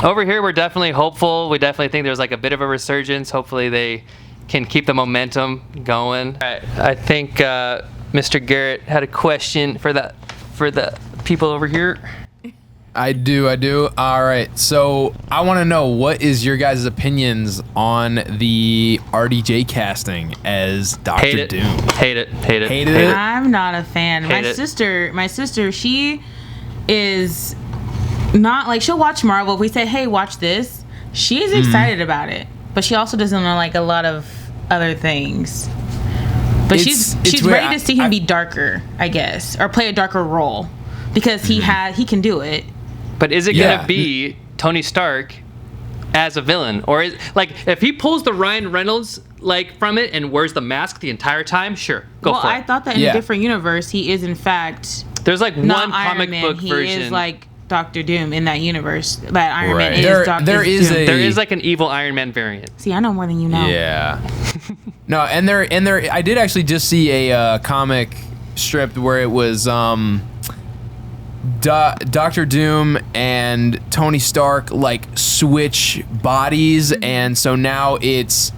over here we're definitely hopeful. We definitely think there's like a bit of a resurgence. Hopefully they can keep the momentum going. All right. I think Mr. Garrett had a question for the people over here. I do. All right. So I want to know, what is your guys' opinions on the RDJ casting as Dr. Doom? Hate it. Hated it? I'm not a fan. My sister, she is not like, she'll watch Marvel. If we say, hey, watch this, she's excited about it. But she also doesn't know like a lot of other things. But she's ready to see him be darker, I guess, or play a darker role, because he can do it. But is it gonna be Tony Stark as a villain, or is if he pulls the Ryan Reynolds from it and wears the mask the entire time? Sure, go for it. Well, I thought that in a different universe, he is in fact there's one comic book version. He is like Dr. Doom in that universe. That Iron Man is Dr. Doom. There is like an evil Iron Man variant. See, I know more than you know. Yeah. No, and there. I did actually just see a comic strip where it was Dr. Doom and Tony Stark switch bodies, and so now it's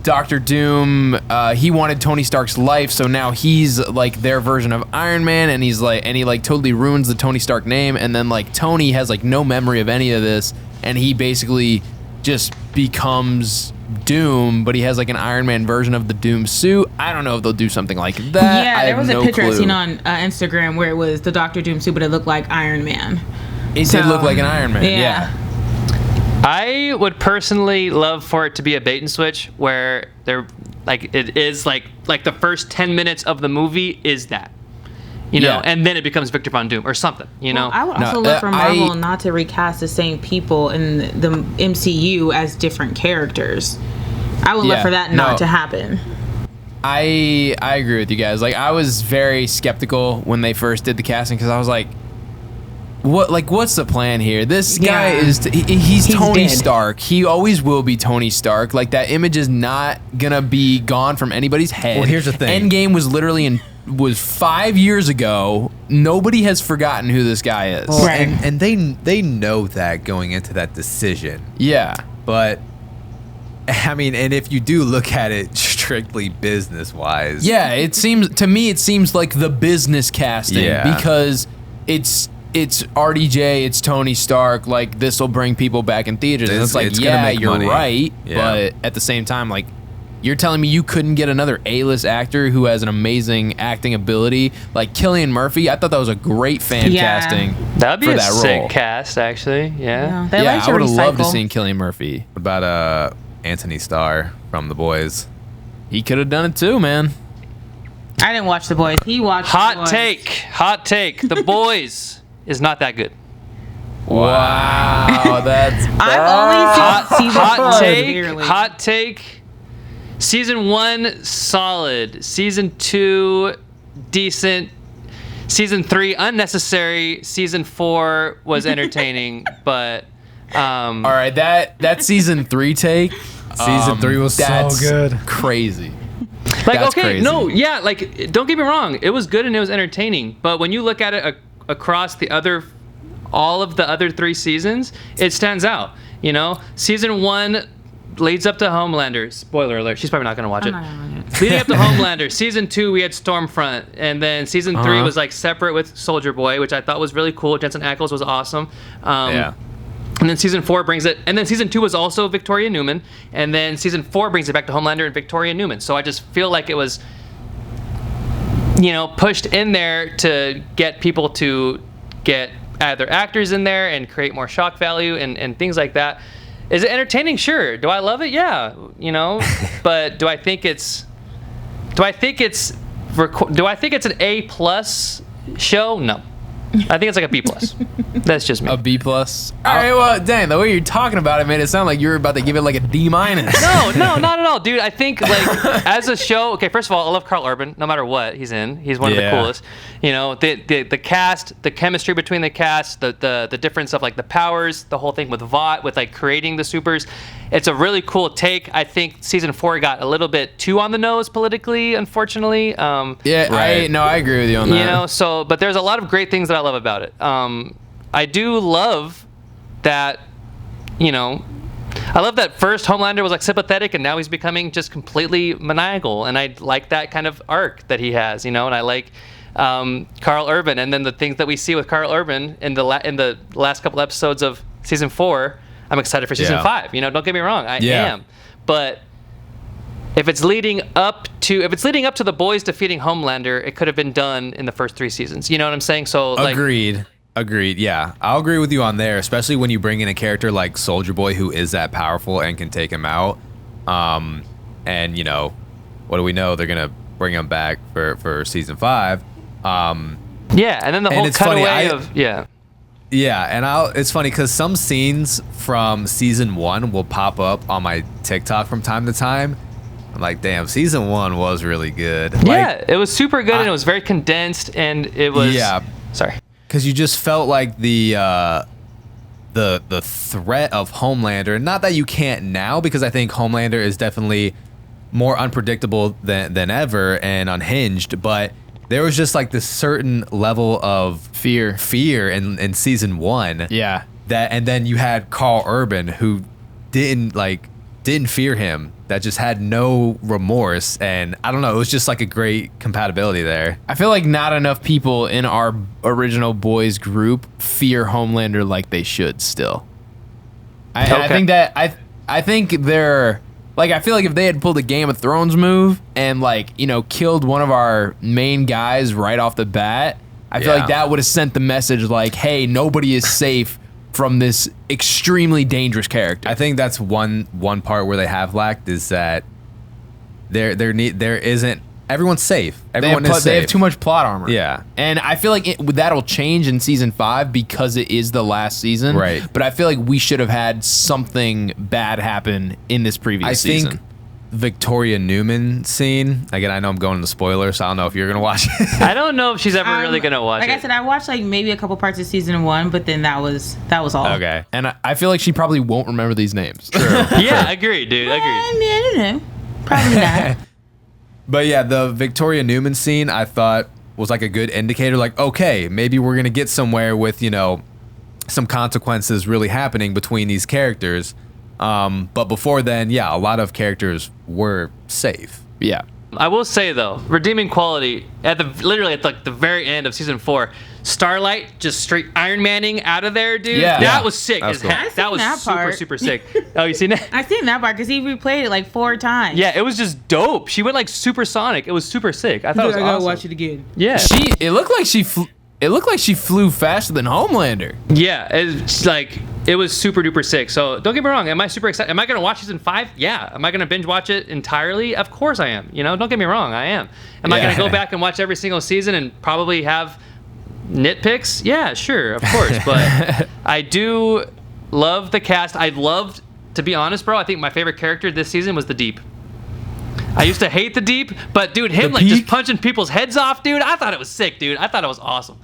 Doctor Doom, he wanted Tony Stark's life, so now he's like their version of Iron Man, and he like totally ruins the Tony Stark name, and then like Tony has like no memory of any of this, and he basically just becomes Doom, but he has like an Iron Man version of the Doom suit. I don't know if they'll do something like that. Yeah, there was a picture I've seen on Instagram where it was the Doctor Doom suit, but it looked like Iron Man. It did look like an Iron Man. Yeah. I would personally love for it to be a bait and switch where they're like it is like the first 10 minutes of the movie is that. You know, and then it becomes Victor Von Doom or something, you know? I would also love for Marvel not to recast the same people in the MCU as different characters. I would love for that not to happen. I agree with you guys. Like, I was very skeptical when they first did the casting because I was like, what's the plan here? This guy he's Tony dead. Stark. He always will be Tony Stark. Like, that image is not gonna be gone from anybody's head. Well, here's the thing. Endgame was 5 years ago. Nobody has forgotten who this guy is. Well, and they know that going into that decision. Yeah. But I mean, and if you do look at it strictly business-wise. Yeah, it seems like the business casting because it's RDJ, it's Tony Stark, like this will bring people back in theaters. And it's like, you're money. right, but at the same time, like, you're telling me you couldn't get another A-list actor who has an amazing acting ability like Cillian Murphy? I thought that was a great fan casting. That'd be for a that sick role. cast, actually. Yeah. I would have loved to see Cillian Murphy. What about Anthony Starr from The Boys? He could have done it too, man. I didn't watch The Boys. He watched The Boys. Hot take. The Boys is not that good. Wow, that's I've only seen season hot take. Season 1 solid. Season 2 decent. Season 3 unnecessary. Season 4 was entertaining, but all right, that season 3 take. Season 3 was so good. Crazy. Like, that's crazy. like, don't get me wrong, it was good and it was entertaining, but when you look at it across all of the other 3 seasons, it stands out. You know, season 1 leads up to Homelander. Spoiler alert, she's probably not gonna watch it. Leading up to Homelander. Season 2 we had Stormfront, and then season 3 was like separate with Soldier Boy, which I thought was really cool. Jensen Ackles was awesome. And then season 4 brings it, and then season 2 was also Victoria Newman, and then season 4 brings it back to Homelander and Victoria Newman. So I just feel like it was, you know, pushed in there to get people to get either actors in there and create more shock value and things like that. Is it entertaining? Sure. Do I love it? Yeah. You know, but do I think it's an A+ show? No. I think it's like a B+. That's just me. A B+. All right, well, dang, the way you're talking about it made it sound like you were about to give it like a D-. No, not at all, dude. I think like as a show. Okay, first of all, I love Carl Urban. No matter what he's in, he's one of the coolest. You know, the cast, the chemistry between the cast, the difference of like the powers, the whole thing with Vought, with like creating the supers. It's a really cool take. I think season 4 got a little bit too on the nose politically, unfortunately. I agree with you on that. You know, but there's a lot of great things that I love about it. I do love that, you know, I love that first Homelander was like sympathetic and now he's becoming just completely maniacal, and I like that kind of arc that he has, you know, and I like Carl Urban, and then the things that we see with Carl Urban in the last couple episodes of season 4. I'm excited for season 5. You know, don't get me wrong, I am. But if it's leading up to the Boys defeating Homelander, it could have been done in the first 3 seasons. You know what I'm saying? So Agreed. Yeah, I'll agree with you on there, especially when you bring in a character like Soldier Boy who is that powerful and can take him out. And you know, what do we know? They're gonna bring him back for season 5. And then the whole cutaway of Yeah, and it's funny because some scenes from season 1 will pop up on my TikTok from time to time. I'm like, damn, season 1 was really good. Yeah, it was super good, and it was very condensed, and it was... Yeah. Sorry. Because you just felt like the threat of Homelander, not that you can't now, because I think Homelander is definitely more unpredictable than ever and unhinged, but there was just like this certain level of fear in season 1. Yeah. And then you had Carl Urban, who didn't fear him that just had no remorse, and I don't know, it was just like a great compatibility there. I feel like not enough people in our original boys group fear Homelander like they should still. I think that I think they're like, I feel like if they had pulled a Game of Thrones move and like, you know, killed one of our main guys right off the bat, I feel like that would have sent the message like, hey, nobody is safe from this extremely dangerous character. I think that's one part where they have lacked, is that there isn't, everyone's safe. Everyone is safe. They have too much plot armor. Yeah. And I feel like that'll change in season 5 because it is the last season. Right. But I feel like we should have had something bad happen in this previous season. I think Victoria Newman scene, again, I know I'm going into spoilers, so I don't know if you're going to watch it. I don't know if she's ever really going to watch it. Like I said, I watched like maybe a couple parts of season 1, but then that was all. Okay. And I feel like she probably won't remember these names. True. Yeah, agreed, dude. Agreed. I mean, I don't know. Probably not. But yeah, the Victoria Newman scene I thought was like a good indicator, like, okay, maybe we're going to get somewhere with, you know, some consequences really happening between these characters. But before then, yeah, a lot of characters were safe. Yeah. I will say though, redeeming quality at literally at like the very end of season 4, Starlight just straight Iron Manning out of there, dude. Yeah. That was sick That was as cool. heck. That was that super part. super sick. Oh, you seen that? I seen that part because he replayed it like 4 times. Yeah, it was just dope. She went like supersonic. It was super sick. I thought it was I gotta awesome. watch it again. Yeah. It looked like she flew faster than Homelander. Yeah, it's like it was super duper sick. So don't get me wrong. Am I super excited? Am I gonna watch season 5? Yeah. Am I gonna binge watch it entirely? Of course I am. You know, don't get me wrong. I am. Am I gonna go back and watch every single season and probably have nitpicks? Yeah, sure, of course. But I do love the cast. I loved, to be honest, bro. I think my favorite character this season was the Deep. I used to hate the Deep, but dude, him like just punching people's heads off, dude. I thought it was sick, dude. I thought it was awesome.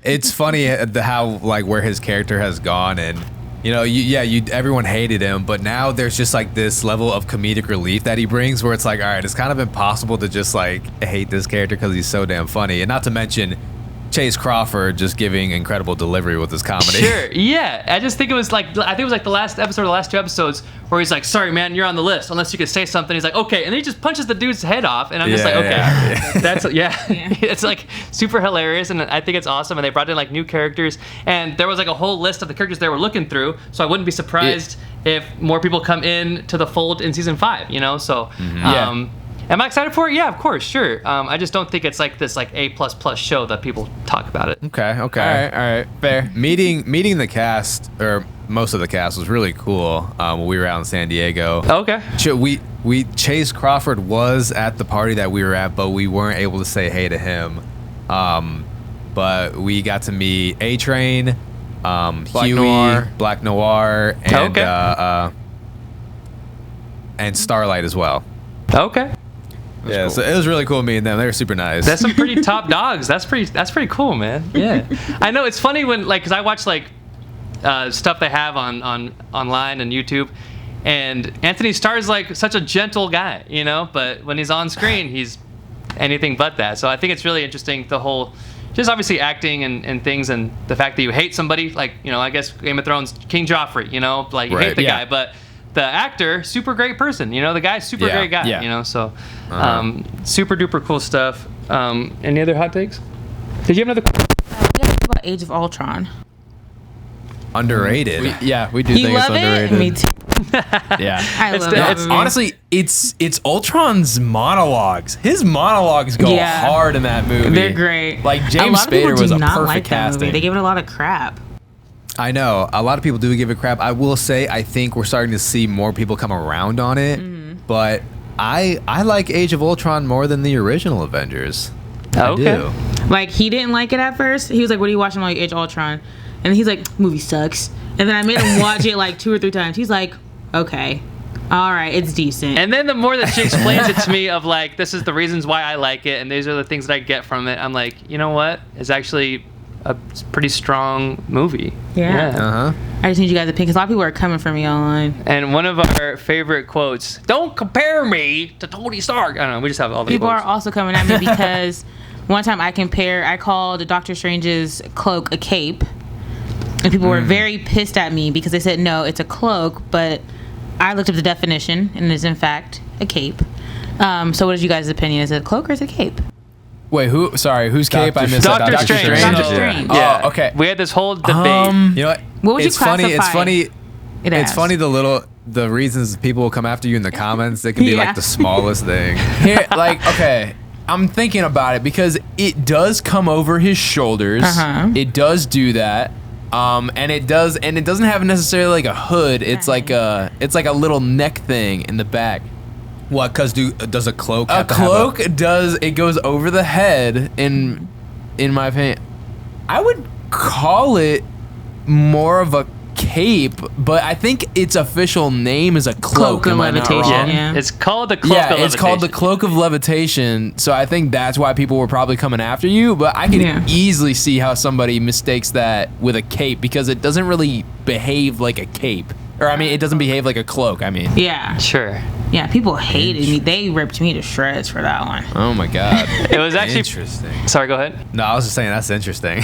It's funny how like where his character has gone, and you know, everyone hated him, but now there's just like this level of comedic relief that he brings, where it's like, all right, it's kind of impossible to just like hate this character because he's so damn funny, and not to mention Chase Crawford just giving incredible delivery with his comedy. Sure, yeah. I just think it was like, I think it was like the last episode or the last 2 episodes where he's like, sorry, man, you're on the list unless you could say something. He's like, okay. And then he just punches the dude's head off. And I'm just like, okay. That's, it's like super hilarious. And I think it's awesome. And they brought in like new characters. And there was like a whole list of the characters they were looking through. So I wouldn't be surprised if more people come in to the fold in season 5, you know? So, am I excited for it? Yeah, of course, sure. I just don't think it's like this like A++ show that people talk about it. Okay. All right, fair. Meeting the cast, or most of the cast, was really cool when we were out in San Diego. Okay. We Chase Crawford was at the party that we were at, but we weren't able to say hey to him. But we got to meet A-Train, Huey, Black Noir, and Starlight as well. Okay. Yeah, cool. so it was really cool meeting them. They were super nice. That's some pretty top dogs. That's pretty cool, man. Yeah. I know it's funny when like, cause I watch like stuff they have on online and YouTube, and Anthony Starr's like such a gentle guy, you know, but when he's on screen, he's anything but that. So I think it's really interesting, the whole, just obviously acting and things, and the fact that you hate somebody, like, you know, I guess Game of Thrones, King Joffrey, you know, like you hate the guy, but the actor, super great person, you know, the guy's super great guy, you know, so super duper cool stuff. Any other hot takes? Did you have another? We have to talk about Age of Ultron. Underrated. We do You think it's love underrated. it? Me too. Yeah. I love it's- it. Honestly, it's Ultron's monologues. His monologues go hard in that movie. They're great. Like a James lot of people Spader was do a not perfect like that casting. movie. They gave it a lot of crap. I know a lot of people do give it crap. I will say I think we're starting to see more people come around on it, but I like Age of Ultron more than the original Avengers. Okay. I do. Like, he didn't like it at first. He was like, what are you watching? I'm like, Age of Ultron. And he's like, movie sucks. And then I made him watch it like 2 or 3 times. He's like, okay, all right, it's decent. And then the more that she explains it to me of like, this is the reasons why I like it, and these are the things that I get from it, I'm like, you know what? It's actually a pretty strong movie. Yeah. I just need you guys to pick, because a lot of people are coming for me online. And one of our favorite quotes, don't compare me to Tony Stark. I don't know, we just have all the People quotes. are also coming at me because one time I called Doctor Strange's cloak a cape. And people were very pissed at me because they said, no, it's a cloak, but I looked up the definition, and it is in fact a cape. So what is you guys' opinion? Is it a cloak or is it a cape? Wait, who? Sorry, whose cape? I missed Doctor that. Strange. Doctor Strange. Yeah. Oh, okay. We had this whole debate. You know What would you it's funny. It's classify funny. it It's as? funny the reasons people will come after you in the comments. It can be Yeah. like the smallest thing. Here, like, okay, I'm thinking about it because it does come over his shoulders. It does do that. And it doesn't have necessarily like a hood. It's like a little neck thing in the back. What? Because does a cloak? A Have to cloak have it goes over the head in my opinion. I would call it more of a cape, but I think its official name is a cloak. Cloak of Am I not levitation, wrong? yeah. It's called the cloak of levitation. It's called the cloak of levitation. So I think that's why people were probably coming after you. But I can easily see how somebody mistakes that with a cape because it doesn't really behave like a cape. Or I mean, it doesn't behave like a cloak. I mean, Yeah. Sure. Yeah, people hated me. They ripped me to shreds for that one. oh my god. It was actually. Interesting. Sorry, go ahead. No, I was just saying that's interesting.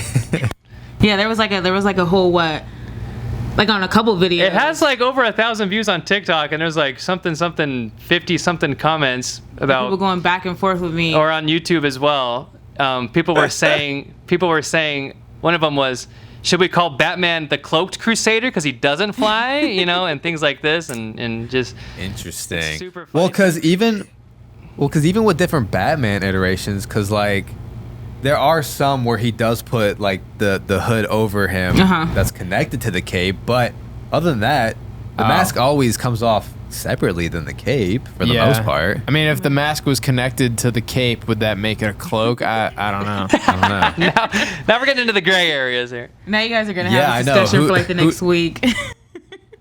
Yeah, there was like a whole what? Like on a couple videos. It has like over 1,000 views on TikTok, and there's like something 50 something comments about people going back and forth with me. or on YouTube as well. People were saying one of them was, should we call Batman the cloaked crusader because he doesn't fly, and things like this, and just Interesting. super funny. Well, because even with different Batman iterations, because like there are some where he does put like the hood over him that's connected to the cape, but other than that, the mask always comes off separately than the cape for the most part. I mean, if the mask was connected to the cape, would that make it a cloak? I don't know. I don't know. now we're getting into the gray areas here. Now you guys are gonna Yeah, have I this know. discussion for like the next week.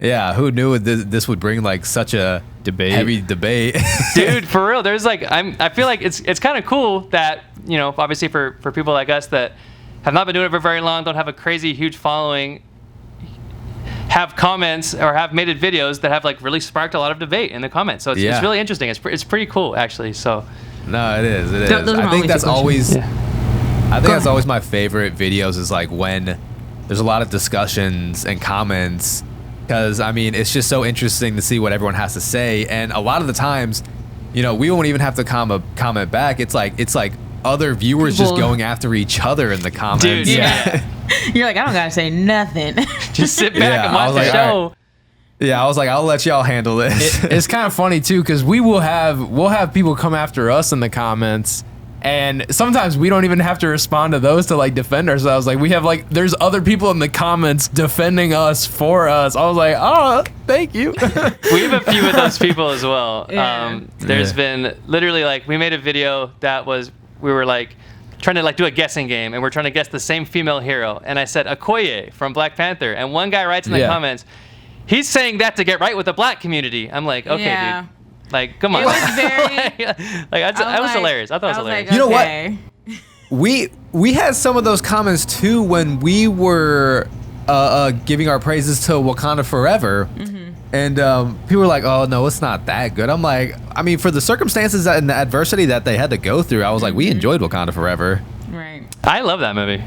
Yeah, who knew this would bring like such a heavy debate? Dude, for real, there's like I feel like it's kind of cool that obviously for people like us that have not been doing it for very long, don't have a crazy huge following, have comments or have made videos that have like really sparked a lot of debate in the comments. So it's really interesting. It's pretty cool actually. So No, it is. It is. Those are I think always that's the questions. always. I think that's always my favorite videos. Is like when there's a lot of discussions and comments, because I mean it's just so interesting to see what everyone has to say, and a lot of the times, we won't even have to comment back. It's like other viewers just People- going after each other in the comments. Dude, Yeah. You're like, I don't gotta say nothing. just sit back Yeah, and I watch was the like, show. all Yeah, I was like, I'll let y'all handle this. It's kind of funny too because we'll have people come after us in the comments. And sometimes we don't even have to respond to those to like defend ourselves. Like we have there's other people in the comments defending us for us. I was like, oh, thank you. We have a few of those people as well. Yeah. There's been literally we made a video that we were like trying to do a guessing game, and we're trying to guess the same female hero. And I said Okoye from Black Panther, and one guy writes in the comments, he's saying that to get right with the black community. I'm like, okay, Yeah. dude. Come on. It was very. That was hilarious. I thought it was hilarious. You know what? Okay. We had some of those comments too when we were giving our praises to Wakanda Forever, and people were like, "Oh no, it's not that good." I'm like, I mean, for the circumstances and the adversity that they had to go through, I was like, we enjoyed Wakanda Forever. Right. I love that movie.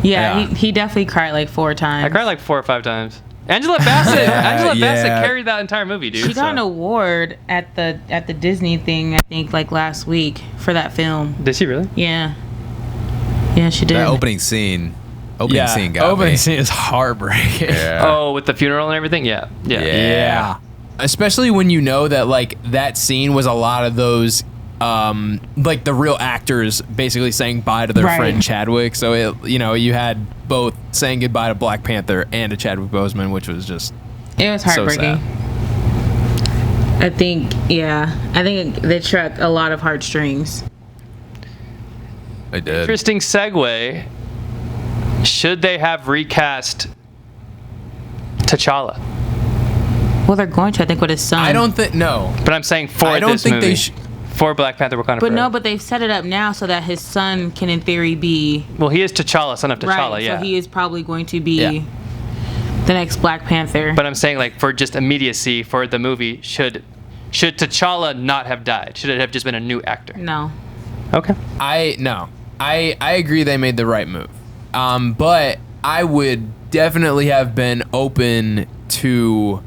Yeah, Yeah. He definitely cried like 4 times. I cried 4 or 5 times. Angela Bassett. Angela Bassett carried that entire movie, dude. She got an award at the Disney thing, I think, last week for that film. Did she really? Yeah. Yeah, she did. That opening scene got opening me. scene is heartbreaking. Yeah. Oh, with the funeral and everything? Yeah. Yeah. Especially when you know that that scene was a lot of those the real actors basically saying bye to their Right. friend Chadwick. So you had both saying goodbye to Black Panther and to Chadwick Boseman, which was just It was so heartbreaking. sad. I think they struck a lot of heartstrings. I did. Interesting segue. Should they have recast T'Challa? Well, they're going to, I think, with his son. I don't think no. But I'm saying for I don't this think movie. they should. For Black Panther Wakanda But Forever. no, but they've set it up now so that his son can, in theory, be Well, he is T'Challa, son of T'Challa, right. yeah. So he is probably going to be Yeah. the next Black Panther. But I'm saying, for just immediacy for the movie, should T'Challa not have died? Should it have just been a new actor? no. Okay. I agree they made the right move. But I would definitely have been open to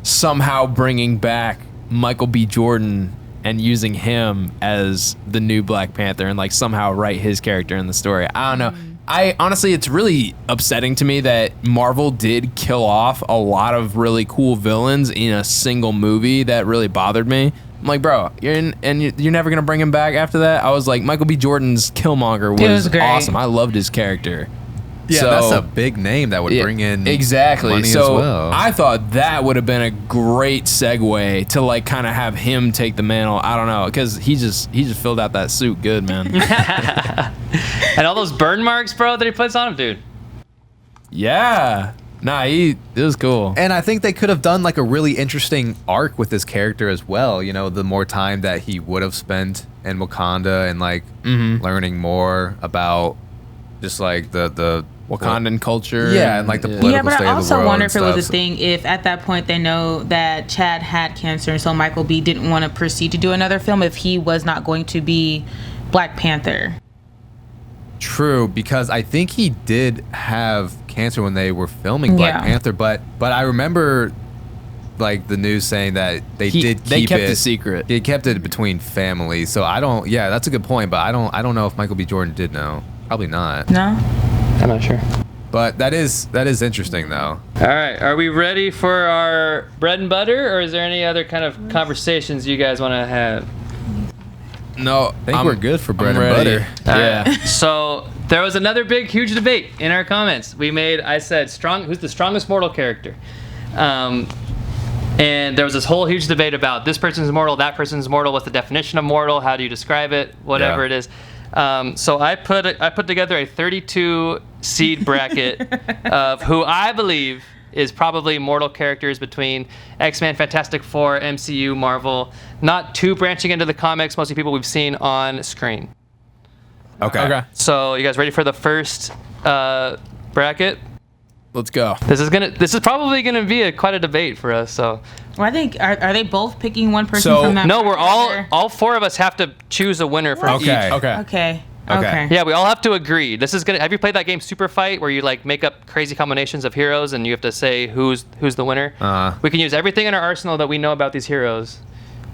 somehow bringing back Michael B. Jordan and using him as the new Black Panther and like somehow write his character in the story. I don't know. I honestly, it's really upsetting to me that Marvel did kill off a lot of really cool villains in a single movie. That really bothered me. I'm like, bro, you're never gonna bring him back after that. I was like, Michael B. Jordan's Killmonger was awesome. I loved his character. Yeah, so, that's a big name that would bring in exactly. money So as well. I thought that would have been a great segue to like kind of have him take the mantle. I don't know, because he just filled out that suit good, man. And all those burn marks, bro, that he puts on him, dude. Yeah. Nah, it was cool. And I think they could have done like a really interesting arc with this character as well. You know, the more time that he would have spent in Wakanda and like learning more about just like the Wakandan culture. Yeah, and like the political yeah, but state I of the also world wonder and if it was a stuff. thing if at that point they know that Chad had cancer, and so Michael B. didn't want to proceed to do another film if he was not going to be Black Panther. True, because I think he did have cancer when they were filming Black Panther, but I remember like the news saying that they kept it secret. They kept it between families. So I don't. Yeah, that's a good point, but I don't know if Michael B. Jordan did know. Probably not. No, I'm not sure. But that is interesting though. All right, are we ready for our bread and butter, or is there any other kind of conversations you guys want to have? No, I think we're good for bread and ready. butter. Yeah. So there was another big, huge debate in our comments. I said, who's the strongest mortal character? And there was this whole huge debate about this person's mortal, that person's mortal. What's the definition of mortal? How do you describe it? Whatever it is. So I put together a 32 seed bracket of who I believe is probably mortal characters between X-Men, Fantastic Four, MCU, Marvel. Not too branching into the comics, mostly people we've seen on screen. Okay. So you guys ready for the first bracket? Let's go. This is probably gonna be quite a debate for us. So well, I think are they both picking one person So- from that? no, we're bracket? all four of us have to choose a winner from each. Okay. Okay. Yeah, we all have to agree. This is gonna. Have you played that game Super Fight, where you like make up crazy combinations of heroes and you have to say who's the winner? We can use everything in our arsenal that we know about these heroes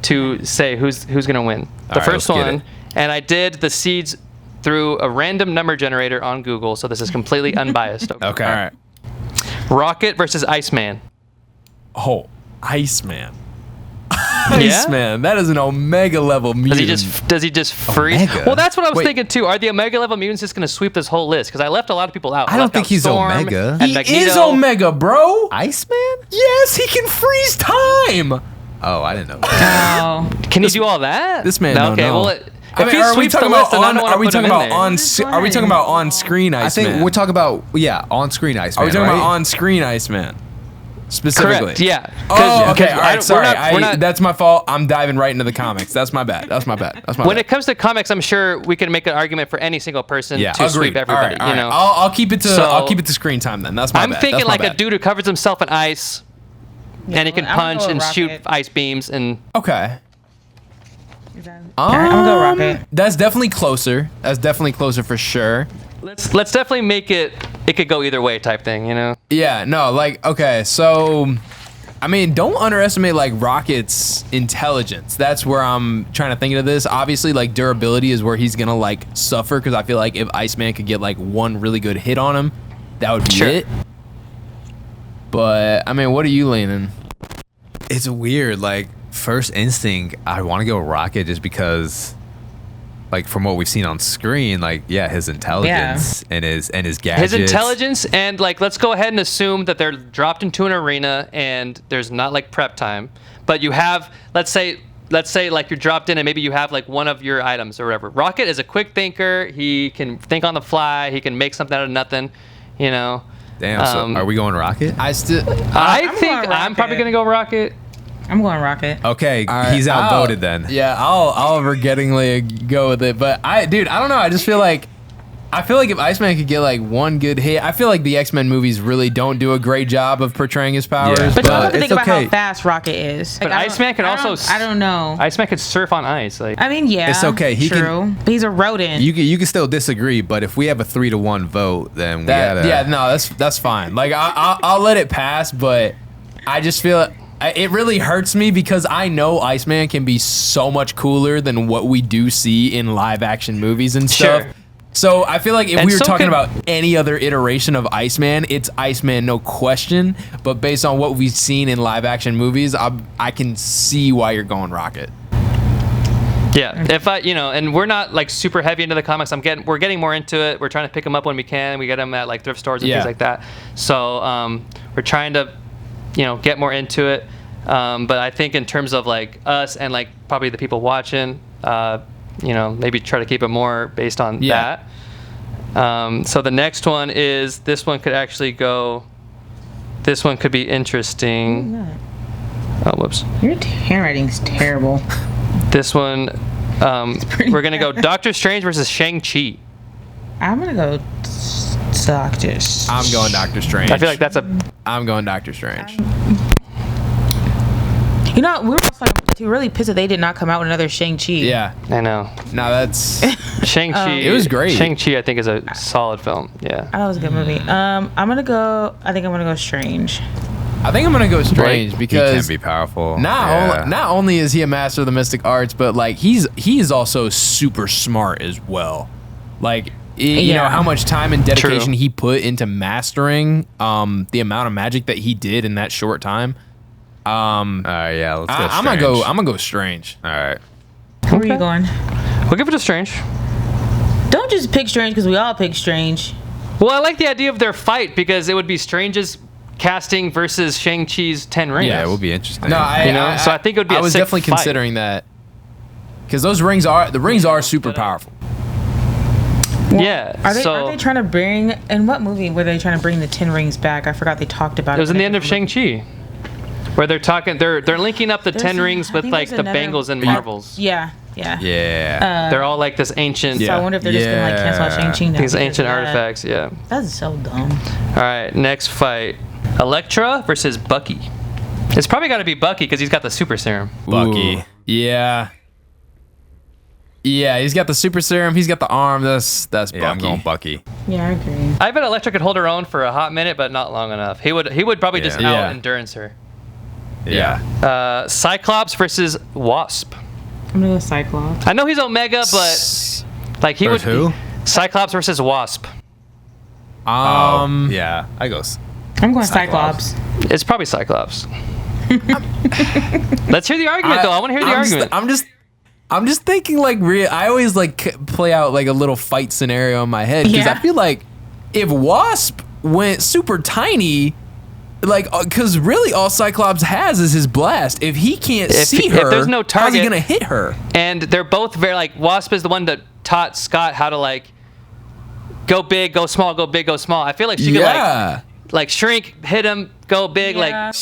to say who's gonna win. The right, first let's get one, it. and I did the seeds through a random number generator on Google, so this is completely unbiased. Okay. All right. Rocket versus Iceman. Oh, Iceman. Iceman. That is an Omega level mutant. Does he just freeze? Omega? Well, that's what I was Wait. thinking too. Are the Omega level mutants just going to sweep this whole list? Because I left a lot of people out. I don't left think out he's Storm Omega. and He Magneto. is Omega, bro. Iceman? Yes, he can freeze time. Oh, I didn't know that. Oh. Can he do all that? This man No, don't okay, know. well, I mean, if he are we sweeps the talking list, about then I don't want are to we put him talking in about there. are we talking about on screen I Iceman? think we're talking about on-screen Iceman. Are we talking right? about on screen Iceman? Specifically. Correct. Yeah. Oh, okay. All right. Sorry. We're not, That's my fault. I'm diving right into the comics. That's my bad. when it comes to comics, I'm sure we can make an argument for any single person to Agreed. sweep everybody. All right. You know. I'll keep it to So- I'll keep it to screen time then. That's my I'm bad. thinking That's my like a bad. dude who covers himself in ice, and he can I'm gonna punch go and with shoot Rocket. ice beams and. Okay. I'm gonna go Rocket. That's definitely closer. That's definitely closer for sure. Let's definitely make it. It could go either way, type thing. You know. Yeah. No. Like. Okay. So. I mean, don't underestimate like Rocket's intelligence. That's where I'm trying to think of this. Obviously, like durability is where he's gonna like suffer because I feel like if Iceman could get like one really good hit on him, that would be Sure. it. But I mean, what are you leaning? It's weird. Like, first instinct, I want to go Rocket just because, like, from what we've seen on screen, like, yeah, his intelligence and his gadgets. His intelligence and like let's go ahead and assume that they're dropped into an arena and there's not like prep time, but you have let's say like you're dropped in and maybe you have like one of your items or whatever. Rocket is a quick thinker. He can think on the fly. He can make something out of nothing. You know. Damn. So are we going Rocket? I still. I I'm think going I'm probably Rocket. gonna go Rocket. I'm going Rocket. Okay, All right, he's outvoted then. Yeah, I'll forgettingly go with it. But I don't know. I just feel like if Iceman could get like one good hit, I feel like the X-Men movies really don't do a great job of portraying his powers. Yeah. But you also have to it's think about okay. how fast Rocket is. But I don't- Iceman can I also don't- I don't know. Iceman could surf on ice. Like I mean, yeah. It's okay, he can- true. But he's a rodent. You can still disagree, but if we have a 3-1 vote, then we gotta. that's fine. Like I'll let it pass, but I just feel it really hurts me because I know Iceman can be so much cooler than what we do see in live action movies and stuff. Sure. So I feel like if And we were so talking could- about any other iteration of Iceman, it's Iceman, no question. But based on what we've seen in live action movies, I can see why you're going Rocket. Yeah, if and we're not like super heavy into the comics. We're getting more into it. We're trying to pick them up when we can. We get them at like thrift stores and things like that. So we're trying to, get more into it. But I think in terms of like us and like probably the people watching, maybe try to keep it more based on that. So the next one is this one could actually go. This one could be interesting. Oh, whoops. Your handwriting's terrible. This one, we're gonna go Doctor Strange versus Shang-Chi. I'm gonna go Doctor. I'm going Doctor Strange. I feel like that's I'm going Doctor Strange. We were also really pissed that they did not come out with another Shang-Chi. Yeah. I know. No, that's Shang-Chi. It was great. Shang-Chi, I think, is a solid film. Yeah. That was a good movie. I think I'm gonna go Strange. I think I'm gonna go Strange He because can be powerful. not only is he a master of the mystic arts, but like he's also super smart as well. Like you know how much time and dedication he put into mastering the amount of magic that he did in that short time. Let's go. I'm gonna go Strange. All right. Where are you going? We'll give it to Strange. Don't just pick Strange because we all pick Strange. Well, I like the idea of their fight because it would be Strange's casting versus Shang-Chi's 10 rings. Yeah, it will be interesting. No, so I think it would be I a was sick definitely fight. considering that because those rings are super powerful. Yeah. Are they trying to bring? In what movie were they trying to bring the 10 rings back? I forgot they talked about it. It was in the end of Shang-Chi, where they're talking. They're linking up the 10 rings with like the Bengals and Marvels. Yeah. They're all like this ancient. So I wonder if they're just gonna like cancel out Shang-Chi now. These because ancient of that. artifacts. Yeah. That's so dumb. All right. Next fight: Elektra versus Bucky. It's probably got to be Bucky because he's got the super serum. Bucky. Ooh, yeah. Yeah, he's got the super serum. He's got the arm. That's Bucky. I'm going Bucky. Yeah, I agree. I bet Elektra could hold her own for a hot minute, but not long enough. He would probably just Yeah. out endurance her. Yeah. Cyclops versus Wasp. I'm gonna go Cyclops. I know he's Omega, but like he would. Versus who? Cyclops versus Wasp. Yeah. I go. I'm going Cyclops. It's probably Cyclops. Let's hear the argument, though. I want to hear the argument. I'm just thinking like I always like play out like a little fight scenario in my head because I feel like if Wasp went super tiny, like because really all Cyclops has is his blast. If he can't see her, if there's no how's he target, gonna hit her? And they're both very like Wasp is the one that taught Scott how to like go big, go small, go big, go small. I feel like she could like shrink, hit him, go big, like.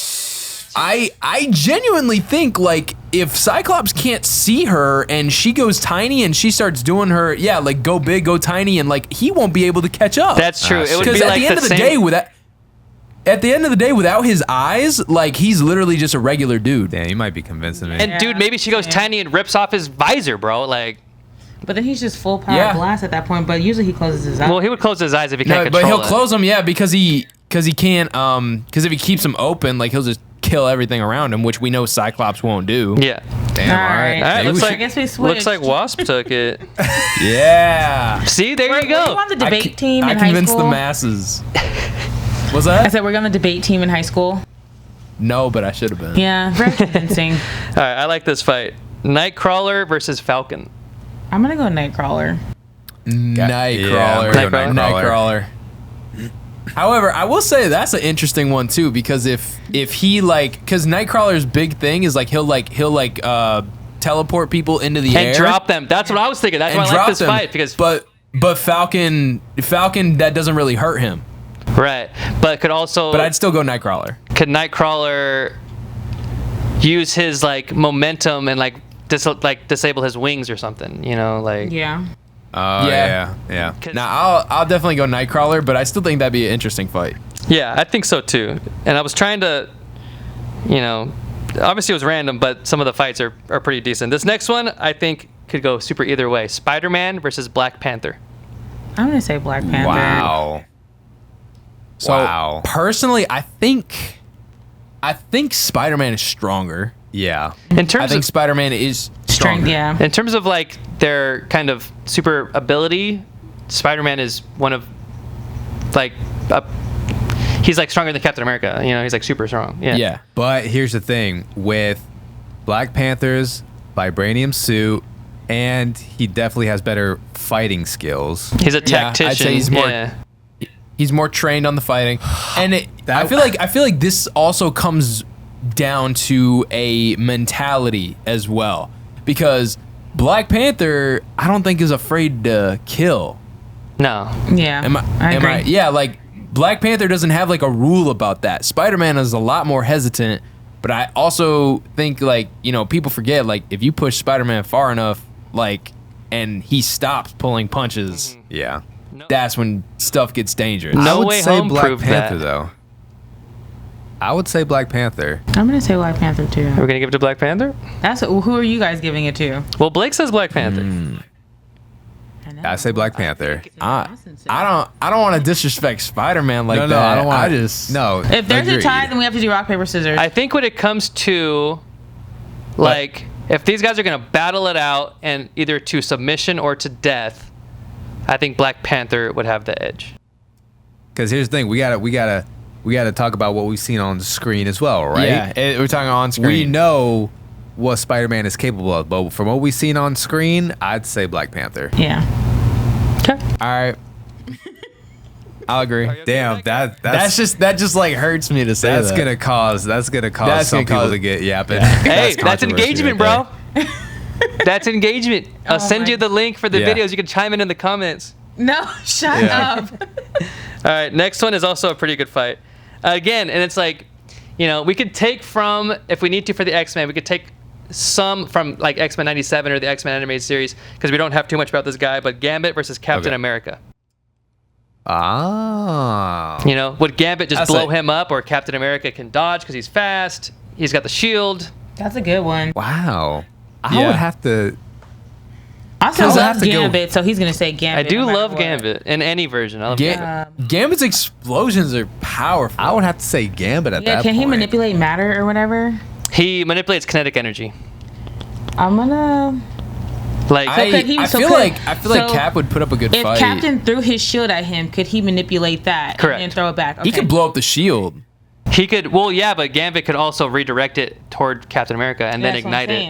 I genuinely think like if Cyclops can't see her and she goes tiny and she starts doing her like go big, go tiny, and like he won't be able to catch up. That's true. It would Because be at like the end of the same. day at the end of the day, without his eyes, like he's literally just a regular dude. Damn, you might be convincing me. And dude, maybe she goes tiny and rips off his visor, bro. Like. But then he's just full power blast at that point. But usually he closes his eyes. Well, he would close his eyes if he can't But control he'll it. close them, because he can't because if he keeps them open, like he'll just kill everything around him, which we know Cyclops won't do. Yeah. Damn, All all right. right. All right. Maybe Looks we like I guess we switched. looks like Wasp took it. Yeah. See, there Were you go. you on the debate team in I high convinced school? the masses. What's I that? said we're on the debate team in high school. No, but I should have been. Yeah, very convincing. All right, I like this fight. Nightcrawler versus Falcon. I'm gonna go Nightcrawler. Nightcrawler. I'm gonna go Nightcrawler. However, I will say that's an interesting one too because if he because Nightcrawler's big thing is like he'll teleport people into the air And drop them. That's what I was thinking. That's and why I drop like this them. fight because but Falcon that doesn't really hurt him. right, but could also But I'd still go Nightcrawler. could Nightcrawler use his like momentum and like disable his wings or something? You know, like Yeah. Yeah. Now I'll definitely go Nightcrawler, but I still think that'd be an interesting fight. Yeah, I think so too. And I was trying to, obviously it was random, but some of the fights are pretty decent. This next one I think could go super either way. Spider-Man versus Black Panther. I'm gonna say Black Panther. Wow. So personally, I think I think Spider-Man is stronger. Yeah. In I terms think of Spider-Man is Strength, stronger. yeah. in terms of like their kind of super ability, Spider-Man is one of like he's like stronger than Captain America. You know, he's like super strong. Yeah. Yeah. But here's the thing with Black Panther's vibranium suit, and he definitely has better fighting skills. He's a Yeah, I'd tactician. say he's more- yeah. He's more trained on the fighting, and I feel like this also comes down to a mentality as well, because Black Panther, I don't think is afraid to kill. No. Yeah. I agree. Yeah, like Black Panther doesn't have like a rule about that. Spider-Man is a lot more hesitant, but I also think like, you know, people forget like if you push Spider-Man far enough, like, and he stops pulling punches, Yeah. that's when stuff gets dangerous. No I would Way say Home Black proved Panther that. though. I would say Black Panther. I'm gonna say Black Panther too. Are we gonna give it to Black Panther? Who are you guys giving it to? Well, Blake says Black Panther. I say Black Panther. I don't want to disrespect Spider-Man like No, that. I don't want. No. If there's agreed. a tie, then we have to do rock paper scissors. I think when it comes to like if these guys are gonna battle it out and either to submission or to death, I think Black Panther would have the edge. Because here's the thing, we gotta talk about what we've seen on the screen as well, right? Yeah, we're talking on screen. We know what Spider-Man is capable of, but from what we've seen on screen, I'd say Black Panther. yeah. Okay. All right. I'll agree. Damn, That just like hurts me to say that's that. gonna cause That's some gonna people cause- to get yapping. Hey, that's controversy engagement, right bro. That's engagement. I'll send my- you the link for the Yeah. videos. You can chime in the comments. No, shut Yeah. up. All right, next one is also a pretty good fight. Again, and it's like, you know, we could take from, if we need to for the X-Men, we could take some from like X-Men 97 or the X-Men animated series because we don't have too much about this guy, but Gambit versus Captain Okay. America. Ah. You know, would Gambit just That's blow like- him up, or Captain America can dodge because he's fast? He's got the shield. That's a good one. Wow. I Yeah. would have to. Also I'll loves have to go- Gambit, so he's gonna say I Gambit. do no matter love what. Gambit in any version. I love Gambit. Gambit's explosions are powerful. I would have to say Gambit at Yeah, that can point. he manipulate matter or whatever? He manipulates kinetic energy. I'm gonna. Like, I feel like Cap would put up a good If fight. Captain threw his shield at him, could he manipulate that Correct. and throw it back? He Okay. could blow up the shield. he could, well, yeah, but Gambit could also redirect it toward Captain America and then That's what I'm ignite it.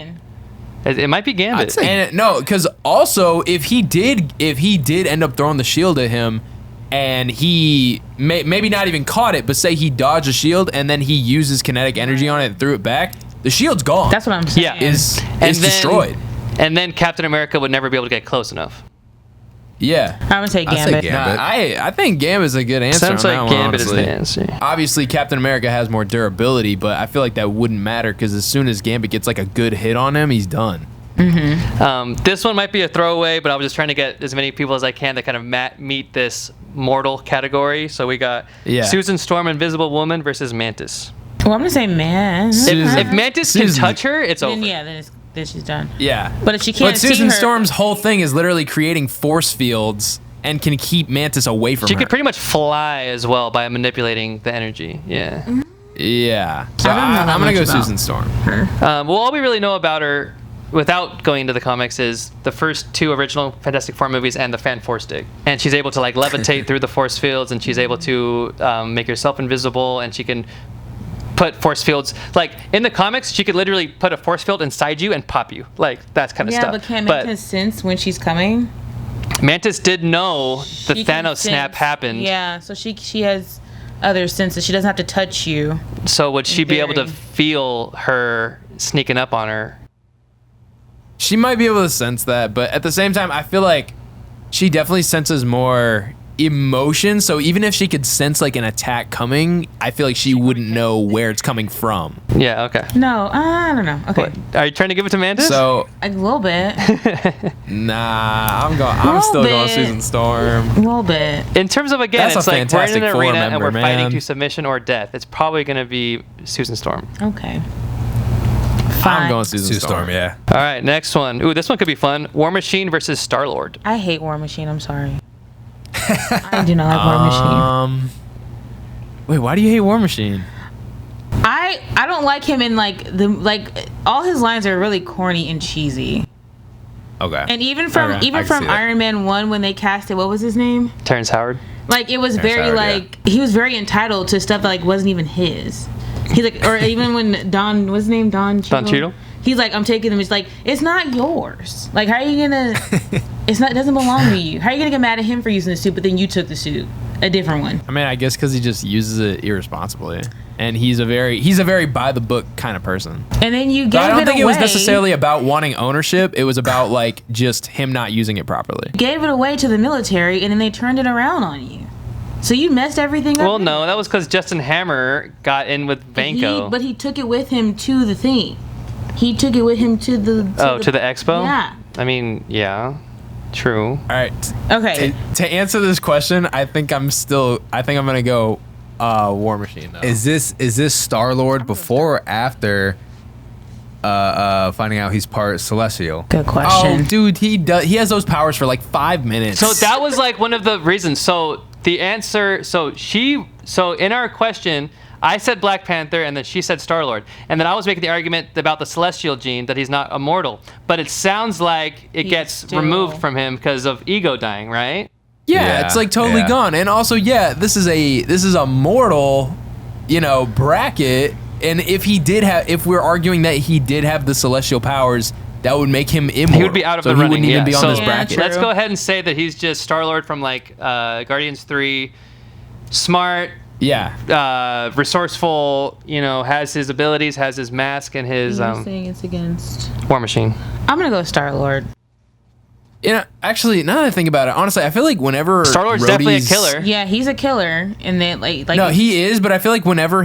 saying. It might be Gambit. I'd say- And no, because also if he did end up throwing the shield at him, and he maybe not even caught it, but say he dodged a shield and then he uses kinetic energy on it and threw it back, the shield's gone. That's what I'm saying. Yeah. is And destroyed. And then Captain America would never be able to get close enough. Yeah. I'm gonna say I'd say Gambit. Gambit. I think Gambit's a good answer. Sounds on like that one, Gambit is honestly. the answer. Obviously, Captain America has more durability, but I feel like that wouldn't matter because as soon as Gambit gets like a good hit on him, he's done. This one might be a throwaway, but I was just trying to get as many people as I can that kind of meet this mortal category. So we got Susan Storm, Invisible Woman versus Mantis. Well, I'm gonna say man. If Mantis can Susan. touch her, it's then over. yeah, then she's done. Yeah. But if she can't But see Susan her- Storm's whole thing is literally creating force fields and can keep Mantis away from She her. could pretty much fly as well by manipulating the energy. Yeah. Yeah. So I don't know that I'm gonna go much about Susan Storm. Well, all we really know about her, without going into the comics, is the first two original Fantastic Four movies and the Fan Force Dig. And she's able to like levitate through the force fields, and she's able to make herself invisible, and she can put force fields, like in the comics she could literally put a force field inside you and pop you, like that kind of Yeah, stuff. but can Mantis sense when she's coming? Mantis did know the She can Thanos snap sense- happened. Yeah, so she has other senses. She doesn't have to touch you. So would she be able to theory. feel her sneaking up on her? She might be able to sense that, but at the same time, I feel like she definitely senses more emotion. So even if she could sense like an attack coming, I feel like she wouldn't know where it's coming from. Yeah, okay. No, I don't know. Okay, Are you trying to give it to Mantis? So a little bit, nah, I'm Little still going bit. Susan Storm. a little bit. in terms of, again, That's it's a like we're in Fantastic an Four arena and member, we're fighting man. to submission or death. It's probably going to be Susan Storm. Okay. I'm Fine. going Susan Sue Storm. Storm, yeah. All right, next one. Ooh, this one could be fun. War Machine versus Star-Lord. I hate War Machine. I'm sorry. I do not like War Machine. Wait, why do you hate War Machine? I I don't like him in all his lines are really corny and cheesy. Okay. And even from Iron Man 1 when they cast it, what was his name? Terrence Howard. Like it was he was very entitled to stuff that like wasn't even his. He's like, or even when Don, what's his name? Don Cheadle? He's like, I'm taking them. It's like, it's not yours. Like, how are you gonna? It doesn't belong to you. How are you gonna get mad at him for using the suit, but then you took the suit, a different one? I mean, I guess because he just uses it irresponsibly, and he's a very by the book kind of person. And then you gave it away. I don't think it was necessarily about wanting ownership. It was about like just him not using it properly. Gave it away to the military, and then they turned it around on you. So you messed everything up. Well, no, that was because Justin Hammer got in with Vanko. But he took it with him to the thing. He took it with him to the expo? Yeah. I mean, yeah. True. All right. Okay. To answer this question, I think I'm gonna go War Machine though. Is this Star-Lord before or after finding out he's part Celestial? Good question. Oh, dude, he has those powers for like 5 minutes. So that was like one of the reasons. So the answer, so in our question, I said Black Panther, and then she said Star-Lord. And then I was making the argument about the Celestial gene, that he's not immortal. But it sounds like it gets removed from him because of ego dying, right? Yeah, it's like totally gone. And also, this is a mortal, bracket. And if we're arguing that he did have the celestial powers, that would make him immortal. He would be out of the he running. Wouldn't even be on So this bracket. let's go ahead and say that he's just Star-Lord from like Guardians 3, smart. Yeah. Resourceful, has his abilities, has his mask, and his You're saying it's against War Machine. I'm gonna go Star-Lord. Actually, now that I think about it, honestly, I feel like whenever Star-Lord's definitely a killer. Yeah, he's a killer, and then like no, he is, but I feel like whenever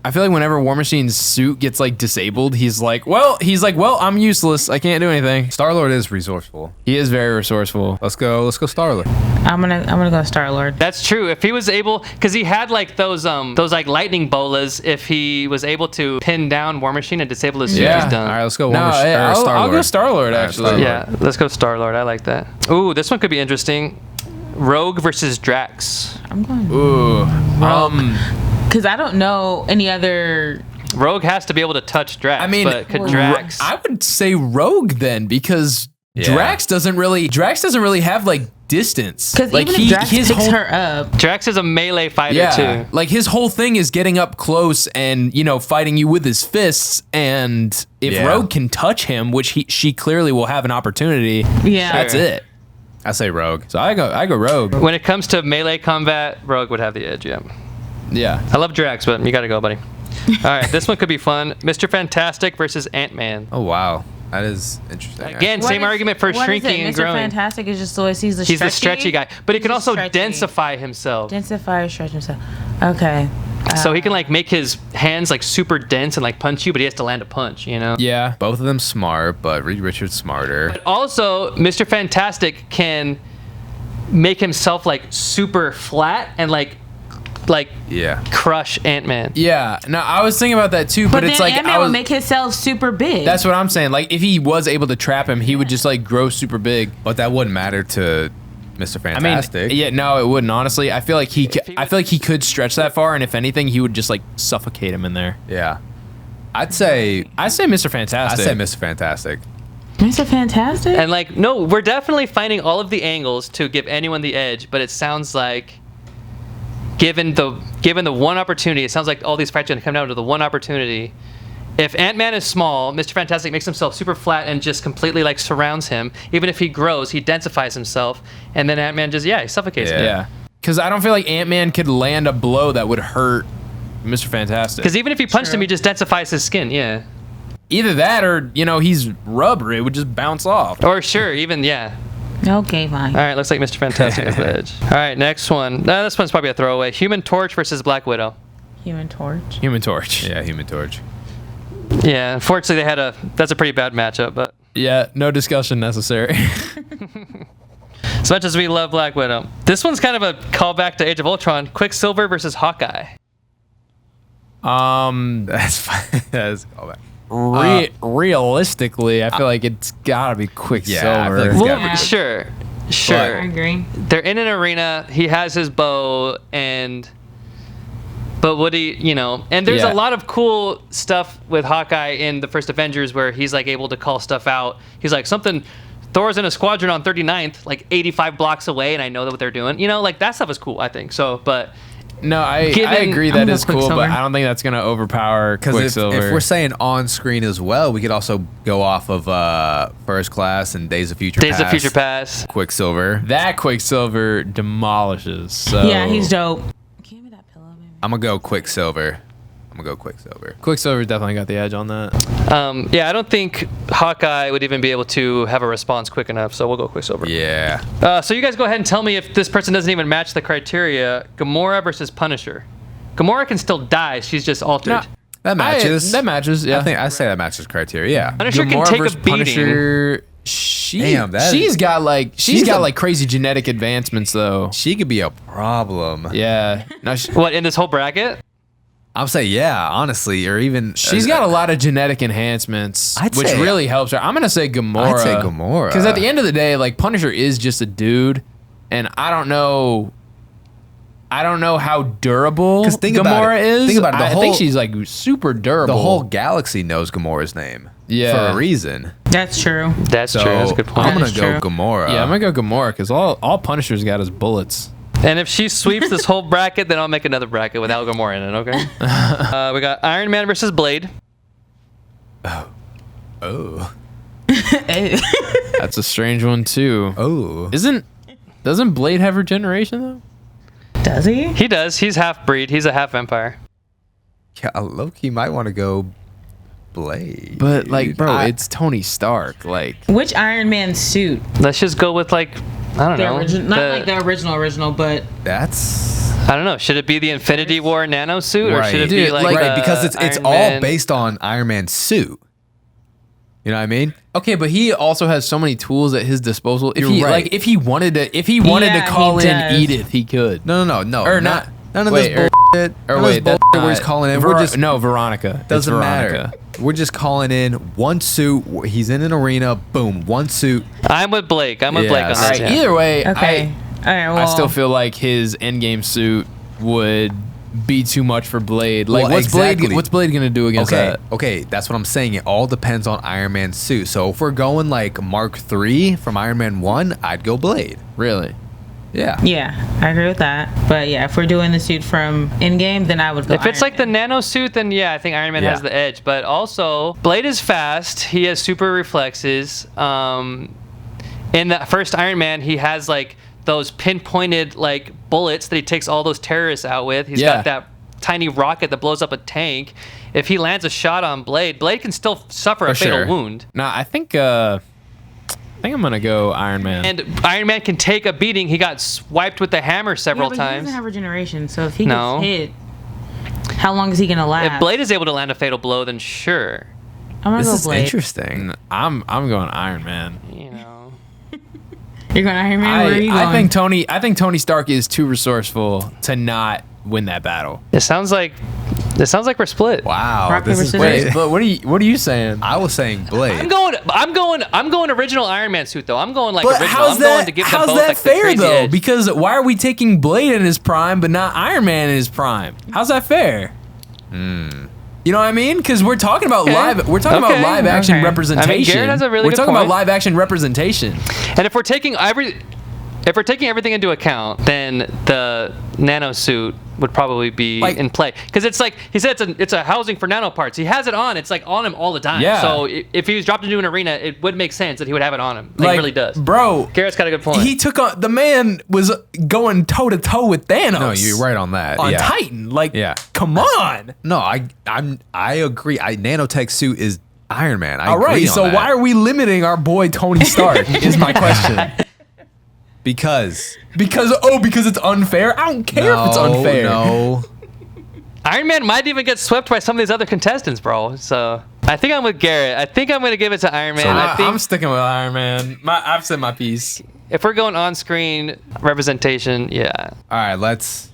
whenever War Machine's suit gets like disabled, he's like, well, I'm useless. I can't do anything. Star-Lord is resourceful. He is very resourceful. Let's go Star-Lord. I'm gonna go Star-Lord. That's true. If he was able, because he had like those like lightning bolas. If he was able to pin down War Machine and disable his suit, he's done. All right, let's go Star-Lord. I'll go Star-Lord, All right, actually. Star-Lord. Yeah, let's go Star-Lord. I like that. Ooh, this one could be interesting. Rogue versus Drax. I'm going. Ooh. Because I don't know any other. Rogue has to be able to touch Drax. I mean, but could Drax? I would say Rogue then, because Drax doesn't really have like distance. Because like even if Drax picks her up, Drax is a melee fighter too. Like his whole thing is getting up close and fighting you with his fists. And if Rogue can touch him, which she clearly will have an opportunity, that's it. I say Rogue. So I go Rogue. When it comes to melee combat, Rogue would have the edge. Yeah. I love Drax, but you gotta go, buddy. All right, this one could be fun. Mr. Fantastic versus Ant-Man. Oh wow, that is interesting. Again, same argument for shrinking and growing. Mr. Fantastic is just always he's the stretchy guy, but he can also densify himself. Densify or stretch himself. Okay. So he can like make his hands like super dense and like punch you, but he has to land a punch, Yeah. Both of them smart, but Reed Richards smarter. But also, Mr. Fantastic can make himself like super flat and like crush Ant-Man. Yeah. No, I was thinking about that too, but it's like Ant-Man would make himself super big. That's what I'm saying. Like if he was able to trap him, he would just like grow super big. But that wouldn't matter to Mr. Fantastic. I mean, no, it wouldn't. Honestly, I feel like he could stretch that far, and if anything, he would just like suffocate him in there. Yeah. I say Mr. Fantastic. I say Mr. Fantastic. Mr. Fantastic? And like, no, we're definitely finding all of the angles to give anyone the edge, but it sounds like given the one opportunity, it sounds like all these fights are gonna come down to the one opportunity. If Ant-Man is small, Mr. Fantastic makes himself super flat and just completely like surrounds him. Even if he grows, he densifies himself, and then Ant-Man just he suffocates him. Yeah. Because I don't feel like Ant-Man could land a blow that would hurt Mr. Fantastic. Because even if he punched him, he just densifies his skin. Yeah. Either that, or he's rubber. It would just bounce off. Or sure, even Okay, fine. All right, looks like Mr. Fantastic has the edge. All right, next one. This one's probably a throwaway. Human Torch versus Black Widow. Human Torch. Human Torch. Yeah, Human Torch. Yeah, unfortunately, that's a pretty bad matchup, but. Yeah, no discussion necessary. As much as we love Black Widow. This one's kind of a callback to Age of Ultron. Quicksilver versus Hawkeye. That's fine. That's a callback. Realistically, I feel like it's gotta be Quicksilver. Yeah, I feel like Well, sure. I agree. They're in an arena. He has his bow, and But would he, and there's Yeah. a lot of cool stuff with Hawkeye in the first Avengers where he's like able to call stuff out. He's like, Thor's in a squadron on 39th, like 85 blocks away, and I know what they're doing. Like that stuff is cool, I think. So, but No, I agree that is cool, but I don't think that's going to overpower Quicksilver. Because if we're saying on screen as well, we could also go off of First Class and Days of Future Past. Quicksilver. That Quicksilver demolishes. So Yeah, he's dope. Give me that pillow, baby. I'm going to go Quicksilver. Quicksilver definitely got the edge on that. Yeah, I don't think Hawkeye would even be able to have a response quick enough, so we'll go Quicksilver. Yeah. So you guys go ahead and tell me if this person doesn't even match the criteria. Gamora versus Punisher. Gamora can still die. She's just altered. No. That matches. That matches, yeah. I say that matches criteria, yeah. Punisher can Gamora take versus a beating. Punisher, she's got like crazy genetic advancements though. She could be a problem. Yeah. No, What, in this whole bracket? I'm saying, yeah, honestly, or even... she's got a lot of genetic enhancements, which say- really helps her. I'm going to say Gamora. I'd say Gamora. Because at the end of the day, like, Punisher is just a dude, and I don't know how durable 'Cause think about Gamora it. is. Think about it, I think she's, like, super durable. The whole galaxy knows Gamora's name. Yeah. For a reason. That's true. That's So true. That's a good point. I'm going That to is go true. Gamora. Yeah, I'm going to go Gamora, because all Punisher's got is bullets. And if she sweeps this whole bracket, then I'll make another bracket without Gamora in it, okay? We got Iron Man versus Blade. Oh. That's a strange one, too. Oh. Doesn't Blade have regeneration, though? Does he? He does. He's half-breed. He's a half-vampire. Yeah, Loki might want to go Blade. But, like, bro, I- it's Tony Stark. Like, Which Iron Man suit? Let's just go with, like, I don't The know. original, not like the original, but That's... I don't know. Should it be the Infinity War nano suit, or should it be Dude, like, like- the right, because it's Iron all Man? based on Iron Man's suit. You know what I mean? okay, but he also has so many tools at his disposal. If You're he right. if he wanted to Yeah, call he in does. Edith, he could. No. Or not. None of Wait, this or- bullshit. Or None of wait, this that's bullshit we're just calling in. We're just Veronica. It's doesn't Veronica. matter. We're just calling in one suit. He's in an arena. Boom, one suit. I'm with Blake. I'm with Yeah, Blake on all this. All right. yeah. Either way, okay. All right. Well, I still feel like his endgame suit would be too much for Blade. Like, Well, what's exactly. Blade gonna do against that? Okay, that's what I'm saying. It all depends on Iron Man's suit. So if we're going like Mark III from Iron Man 1, I'd go Blade. Really? Yeah. Yeah, I agree with that. But yeah, if we're doing the suit from Endgame, then I would go. If it's Iron like the Man. nano suit, then yeah, I think Iron Man Yeah. has the edge. But also, Blade is fast. He has super reflexes. In the first Iron Man, he has like those pinpointed like bullets that he takes all those terrorists out with. He's Yeah. got that tiny rocket that blows up a tank. If he lands a shot on Blade, Blade can still suffer a For fatal sure. wound. No, I think I'm gonna go Iron Man. And Iron Man can take a beating. He got swiped with the hammer Yeah, several but he times. doesn't have regeneration, so if he No. gets hit, how long is he gonna last? If Blade is able to land a fatal blow, then sure. I'm gonna This go is Blade. interesting. I'm going Iron Man. You know. You're going Iron Man. Where are you going? I think Tony Stark is too resourceful to not win that battle. It sounds like we're split. Wow. Rock, this paper, is scissors. great. Wait, but what are you saying? I was saying Blade. I'm going original Iron Man suit though. I'm going like But original. I'm going to give them how's both that like the fair crazy though? edge. Because why are we taking Blade in his prime but not Iron Man in his prime? How's that fair? You know what I mean? Because we're talking about Okay. live action Okay. representation. I mean, Garrett has a really we're good talking point. about live action representation. And if we're taking everything into account, then the nano suit would probably be Like- in play because it's like he said it's a housing for nano parts. He has it on. It's like on him all the time. Yeah. So if he was dropped into an arena, it would make sense that he would have it on him. Like, it really does. bro. Garrett's got a good point. He took on the man was going toe to toe with Thanos. No, you're right on that. On yeah. Titan, like, Yeah. come on. No, I agree. Nanotech suit is Iron Man. All right, so why are we limiting our boy Tony Stark? Is my question. Because Because it's unfair. I don't care if it's unfair. No. Iron Man might even get swept by some of these other contestants, bro. So I think I'm with Garrett. I think I'm going to give it to Iron Man. I think I'm sticking with Iron Man. I've said my piece. if we're going on-screen representation, yeah. All right,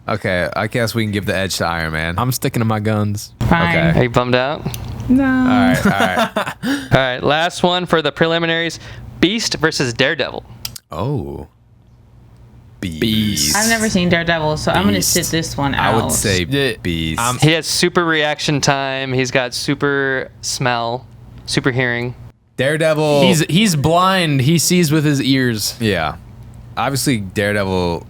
okay, I guess we can give the edge to Iron Man. I'm sticking to my guns. Fine. Okay. Are you bummed out? No. All right. All right, last one for the preliminaries: Beast versus Daredevil. Oh. Beast. I've never seen Daredevil, so I'm gonna sit this one out. I would say Beast. He has super reaction time. He's got super smell, super hearing. Daredevil. He's blind. He sees with his ears. Yeah. Obviously, Daredevil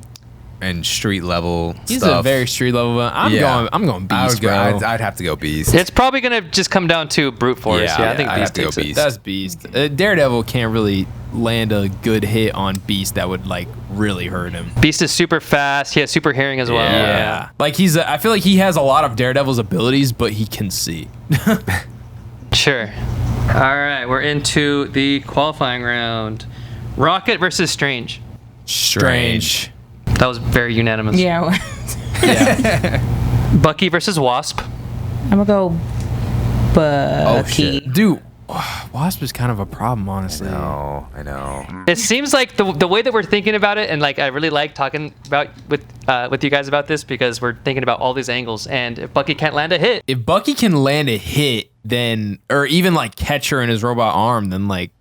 and street level He's stuff. a very street level. I'm going Beast, bro. I'd have to go Beast. It's probably gonna just come down to brute force. Yeah, I think I'd Beast have to go takes it. Beast. That's Beast. Daredevil can't really land a good hit on Beast that would like really hurt him. Beast is super fast. He has super hearing as well. Yeah. Like I feel like he has a lot of Daredevil's abilities, but he can see. Sure. All right, we're into the qualifying round. Rocket versus Strange. Strange. That was very unanimous. Yeah. Bucky versus Wasp. I'm gonna go Bucky. Dude, Wasp is kind of a problem, honestly. I know. It seems like the way that we're thinking about it, and like I really like talking about with you guys about this because we're thinking about all these angles. And if Bucky can't land a hit, If Bucky can land a hit, then, or even like catch her in his robot arm, then like,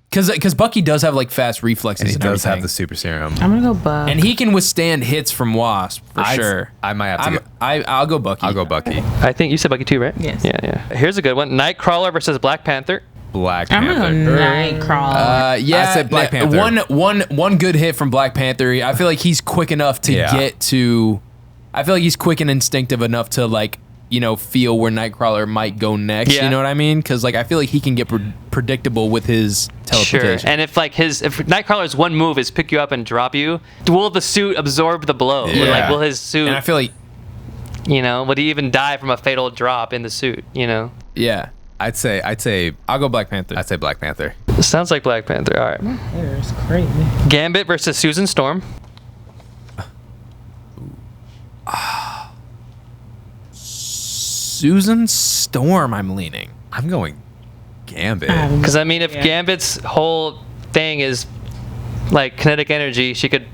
because Bucky does have like fast reflexes And he and does have everything. the super serum. I'm gonna go Buck. And he can withstand hits from Wasp for sure. I might have to go. I'll go Bucky. I'll go Bucky. I think you said Bucky too, right? Yes. Yeah. Here's a good one: Nightcrawler versus Black Panther. Black I'm Panther. gonna go Nightcrawler. Yeah, I said Black Panther. One good hit from Black Panther. I feel like he's quick enough to get to. I feel like he's quick and instinctive enough to like feel where Nightcrawler might go next. Yeah. You know what I mean? Because like I feel like he can get predictable with his teleportation. Sure. And if Nightcrawler's one move is pick you up and drop you, will the suit absorb the blow? Yeah. Like will his suit? And I feel like would he even die from a fatal drop in the suit? yeah, I'd say I'll go Black Panther. I'd say Black Panther. Sounds like Black Panther. All right. Hair is crazy. Gambit versus Susan Storm. Susan Storm, I'm leaning. I'm going Gambit. Because I mean, if Gambit's whole thing is like kinetic energy, she could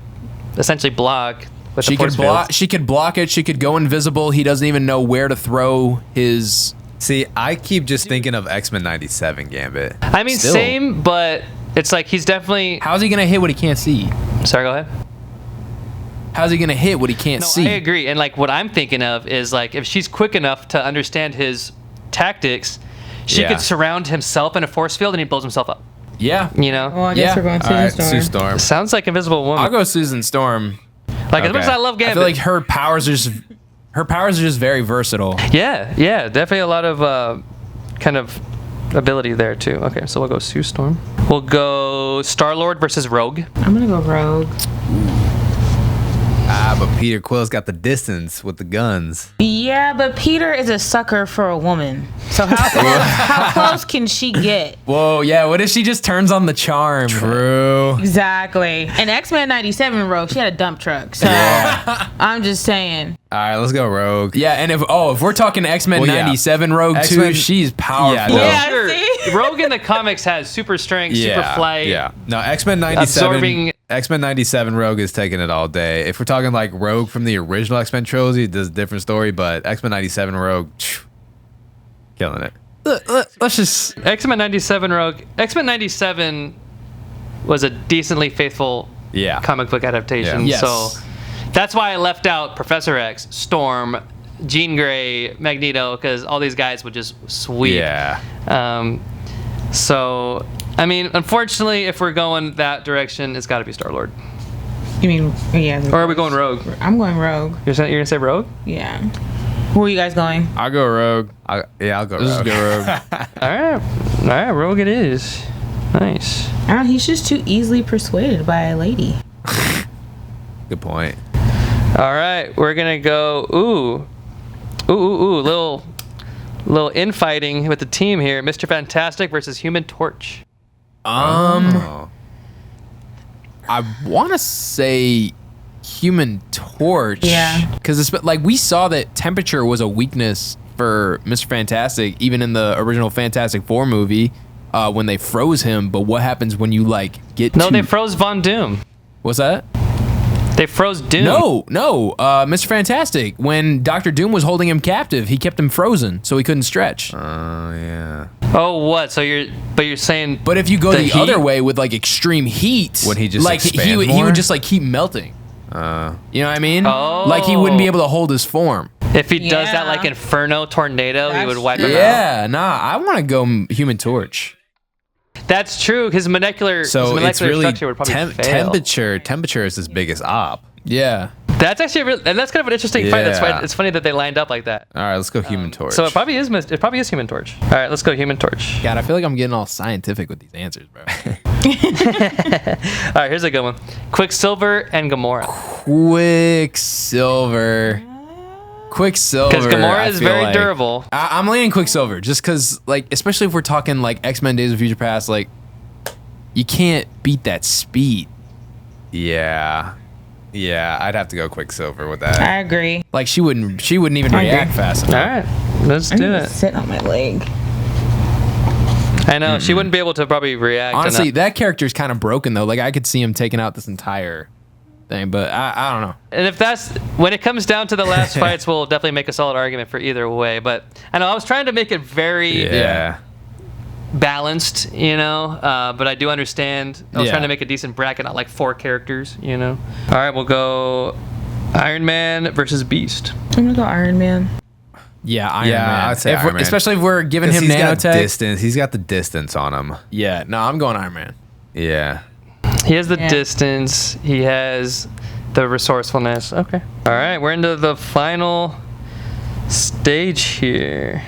essentially block. With She the force could block. fields. She could block it. She could go invisible. He doesn't even know where to throw his. See, I keep just thinking of X-Men 97 Gambit. I mean, Still. same, but it's like he's definitely. How's he gonna hit what he can't see? Sorry, go ahead. How's he gonna hit what he can't No, see? I agree. And like what I'm thinking of is like if she's quick enough to understand his tactics, she Yeah. could surround himself in a force field and he blows himself up. Yeah. Well, I guess Yeah. we're going All Susan right, Storm. Sue Storm. Sounds like Invisible Woman. I'll go Susan Storm. Like as much as Okay. I love I Gambit. feel like her powers are just very versatile. Yeah, definitely a lot of kind of ability there too. Okay, so we'll go Sue Storm. We'll go Star-Lord versus Rogue. I'm gonna go Rogue. But Peter Quill's got the distance with the guns. Yeah, but Peter is a sucker for a woman. So how close can she get? Whoa, yeah. What if she just turns on the charm? True. Exactly. And X-Men 97 Rogue, she had a dump truck. So I'm just saying. All right, let's go Rogue. Yeah, and if we're talking X-Men Well, yeah. 97 Rogue X-Men 2, she's powerful. Yeah, no. Yeah, Sure. see? Rogue in the comics has super strength, super flight. Yeah. No, X-Men 97. Absorbing- X-Men 97 Rogue is taking it all day. If we're talking like Rogue from the original X-Men trilogy, there's a different story, but X-Men 97 Rogue, killing it. Let's just. X-Men 97 Rogue. X-Men 97 was a decently faithful Yeah. comic book adaptation. Yeah. Yes. So that's why I left out Professor X, Storm, Jean Grey, Magneto, because all these guys would just sweep. Yeah. So, I mean, unfortunately, if we're going that direction, it's got to be Star-Lord. You mean, yeah. Or are we going Rogue? I'm going Rogue. You're going to say Rogue? Yeah. Where are you guys going? I'll go Rogue. I'll go Let's Rogue. just go Rogue. All right, Rogue it is. Nice. I don't know, he's just too easily persuaded by a lady. Good point. All right, we're going to go, little infighting with the team here. Mr. Fantastic versus Human Torch. Oh. I want to say Human Torch. Yeah. Because it's like we saw that temperature was a weakness for Mr. Fantastic, even in the original Fantastic Four movie, when they froze him. But what happens when you like get? No, to... they froze Von Doom. What's that? They froze Doom. No. Mr. Fantastic, when Dr. Doom was holding him captive, he kept him frozen so he couldn't stretch. Oh, yeah. Oh, what? So you're saying? But if you go The the heat? other way with like extreme heat, Would he just like expand he more? would just like keep melting. You know what I mean? Oh. Like he wouldn't be able to hold his form. If he does that Yeah. like Inferno tornado, he would wipe him out. Yeah, nah, I want to go Human Torch. That's true. His molecular it's really structure would probably fail. temperature is his biggest op. Yeah. That's actually and that's kind of an interesting fight. That's Yeah. why it's funny that they lined up like that. All right, let's go Human Torch. So it probably is Human Torch. All right, let's go Human Torch. God, I feel like I'm getting all scientific with these answers, bro. All right, here's a good one. Quicksilver and Gamora. Quicksilver. Quicksilver. Because Gamora I is feel very like- durable. I'm leaning Quicksilver just because, like, especially if we're talking like X-Men Days of Future Past, like, you can't beat that speed. yeah, I'd have to go Quicksilver with that. I agree. Like, she wouldn't even I react agree. fast All enough. right, let's I do need to it. sit on my leg. I know she wouldn't be able to probably react. Honestly, enough. that character's kind of broken though. Like, I could see him taking out this entire thing, but I don't know. And if that's when it comes down to the last fights, we'll definitely make a solid argument for either way. But I know I was trying to make it very Yeah. balanced, but I do understand. I was Yeah. trying to make a decent bracket, not like 4 characters, All right, we'll go Iron Man versus Beast. I'm gonna go Iron Man. Yeah, Iron Man. I'd say If Iron we're- Man. especially if we're giving 'Cause him he's got nanotech. distance. He's got the distance on him. Yeah, no, I'm going Iron Man. Yeah. He has the Yeah. distance. He has the resourcefulness. Okay. All right, we're into the final stage here.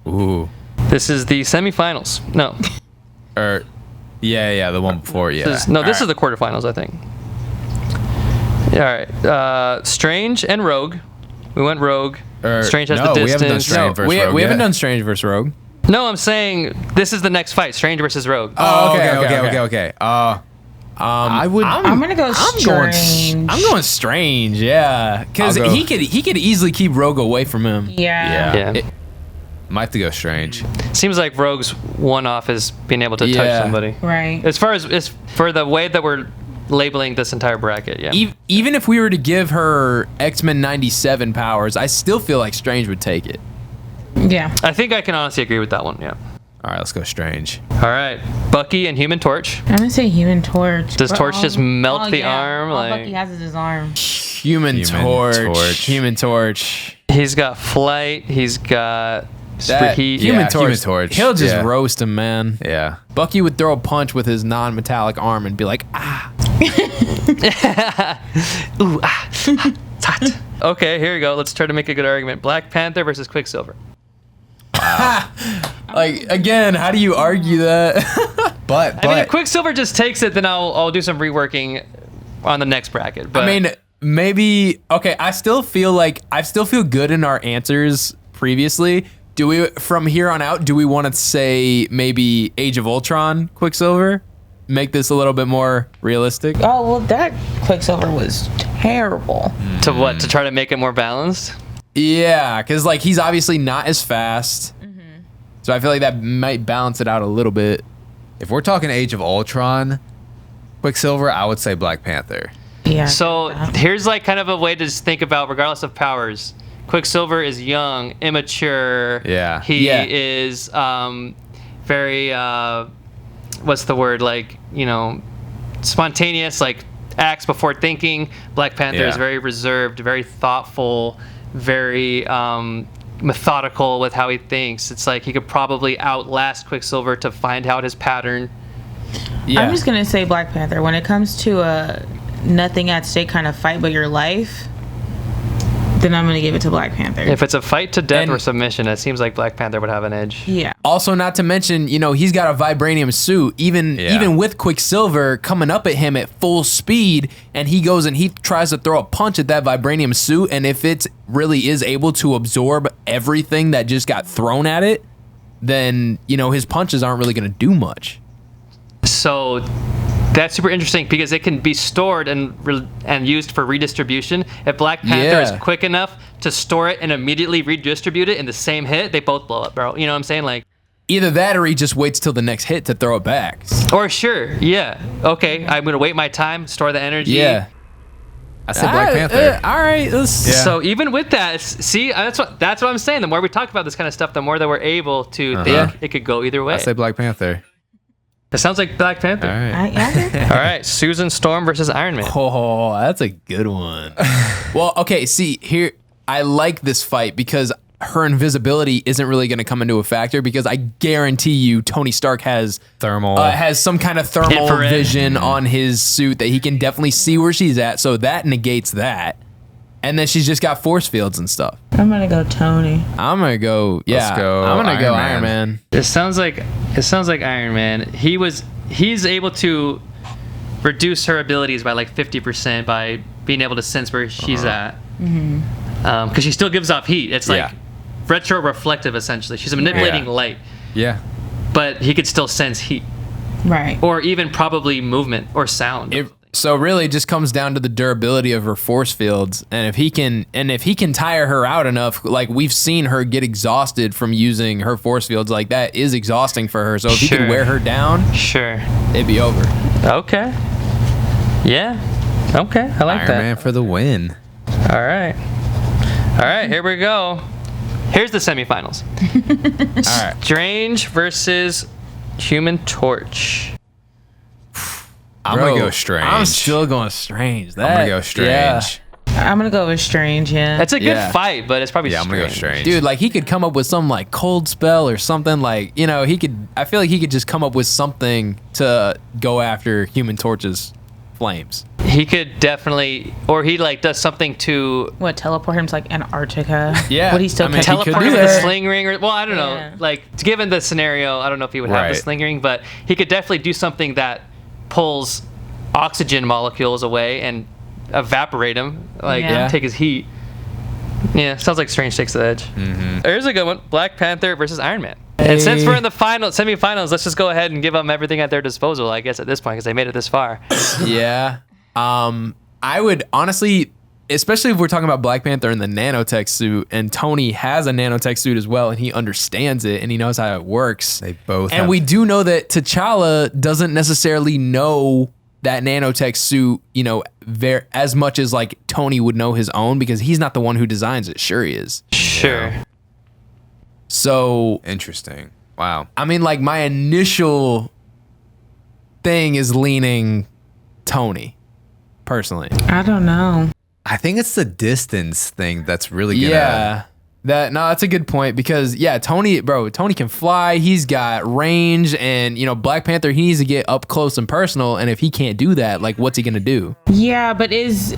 Ooh. This is the semifinals. No. Yeah, the one before. Yeah. This is All the right. quarterfinals, I think. All right. Strange and Rogue. We went Rogue. Strange has no, the we haven't done distance. Strange versus Rogue we haven't yet. done Strange versus Rogue. No, I'm saying this is the next fight. Strange versus Rogue. Oh, okay. okay. I would. I'm gonna go Strange. I'm going Strange, yeah, because I'll go- he could easily keep Rogue away from him. Yeah. Yeah. Might have to go Strange. Seems like Rogue's one-off is being able to touch Yeah. somebody. Right. As far as for the way that we're labeling this entire bracket, yeah. Even if we were to give her X-Men 97 powers, I still feel like Strange would take it. Yeah. I think I can honestly agree with that one. Yeah. All right, let's go Strange. All right, Bucky and Human Torch. I'm gonna say Human Torch. Does Torch just melt the yeah. arm? All Like Bucky has is his arm. Human Torch. Human Torch. he's got flight. He's got That heat. Human Yeah, Torch. Human Torch. He'll just Yeah. roast him, man. Yeah. Bucky would throw a punch with his non-metallic arm and be like, ah. Ooh, it's hot. Okay, here we go. Let's try to make a good argument. Black Panther versus Quicksilver. Like, again, how do you argue that? But I mean, if Quicksilver just takes it, then I'll do some reworking on the next bracket. But I mean, maybe, okay, I still feel good in our answers previously. Do we, from here on out, do we want to say maybe Age of Ultron Quicksilver? Make this a little bit more realistic? Oh well, that Quicksilver was terrible. to what? To try to make it more balanced? Yeah, because, like, he's obviously not as fast. So I feel like that might balance it out a little bit. if we're talking Age of Ultron, Quicksilver, I would say Black Panther. Yeah. So here's like kind of a way to just think about, regardless of powers, Quicksilver is young, immature. Yeah. He Yeah. is very what's the word, like, spontaneous, like acts before thinking. Black Panther is Yeah. very reserved, very thoughtful, very methodical with how he thinks. It's like he could probably outlast Quicksilver to find out his pattern. Yeah. I'm just gonna say Black Panther. When it comes to a nothing at stake kind of fight but your life, then I'm gonna give it to Black Panther. If it's a fight to death And- or submission, it seems like Black Panther would have an edge. yeah. Also, not to mention, he's got a vibranium suit. Even with Quicksilver coming up at him at full speed, and he goes and he tries to throw a punch at that vibranium suit, and if it really is able to absorb everything that just got thrown at it, then his punches aren't really going to do much. So that's super interesting because it can be stored and used for redistribution. If Black Panther is Yeah. quick enough to store it and immediately redistribute it in the same hit, they both blow up, bro. You know what I'm saying? Like, Either that, or he just waits till the next hit to throw it back. or sure, yeah, okay, I'm gonna wait my time, store the energy. Yeah. I said Black Panther. All right. Let's. Yeah. So even with that, see, that's what I'm saying. The more we talk about this kind of stuff, the more that we're able to think it could go either way. I say Black Panther. It sounds like Black Panther. All right. Yeah. All right, Susan Storm versus Iron Man. Oh, that's a good one. Well, okay, see, here, I like this fight because her invisibility isn't really going to come into a factor because I guarantee you Tony Stark has some kind of thermal Infrared. vision on his suit that he can definitely see where she's at, so that negates that. And then she's just got force fields and stuff. I'm gonna go Tony. I'm gonna go. Yeah, Let's go I'm gonna go Iron Iron Man. It sounds like Iron Man. He's able to reduce her abilities by like 50% by being able to sense where she's at. Because she still gives off heat. It's like retro reflective essentially. She's manipulating light, Yeah. but he could still sense heat Right. or even probably movement or sound. So really, it just comes down to the durability of her force fields, and if he can tire her out enough, like we've seen her get exhausted from using her force fields, like that is exhausting for her. So if he could wear her down, Sure. it'd be over. Okay. Yeah. Okay. I like Iron that. Man for the win. All right. All right. Here we go. Here's the semifinals. All right. Strange versus Human Torch. I'm gonna go Strange. I'm still going Strange. I'm gonna go Strange. Yeah. I'm gonna go with Strange. Yeah. That's a good Yeah. fight, but it's probably Yeah, I'm strange. gonna go Strange. Dude, like he could come up with some like cold spell or something, like, you know, I feel like he could just come up with something to go after Human Torch's flames. He could definitely, or he like does something to What, teleport him to like Antarctica? Yeah, Would he still I mean, catch he could teleport do him with a that. sling ring, or well, I don't know. Yeah. Like given the scenario, I don't know if he would have the Right. sling ring, but he could definitely do something that pulls oxygen molecules away and evaporate him, like Yeah. take his heat. Yeah, sounds like Strange takes the edge. Here's a good one: Black Panther versus Iron Man. And since we're in the semifinals, let's just go ahead and give them everything at their disposal, I guess, at this point, because they made it this far. Yeah. I would honestly, especially if we're talking about Black Panther in the nanotech suit, and Tony has a nanotech suit as well, and he understands it and he knows how it works. They both And have- we do know that T'Challa doesn't necessarily know that nanotech suit, you know, as much as like Tony would know his own, because he's not the one who designs it. Sure he is. Sure. So, Interesting. Wow. I mean, like my initial thing is leaning Tony, personally. I don't know. I think it's the distance thing that's really gonna. Yeah. That's a good point because Tony can fly. He's got range, and you know, Black Panther, he needs to get up close and personal. And if he can't do that, like, what's he gonna do? Yeah, but is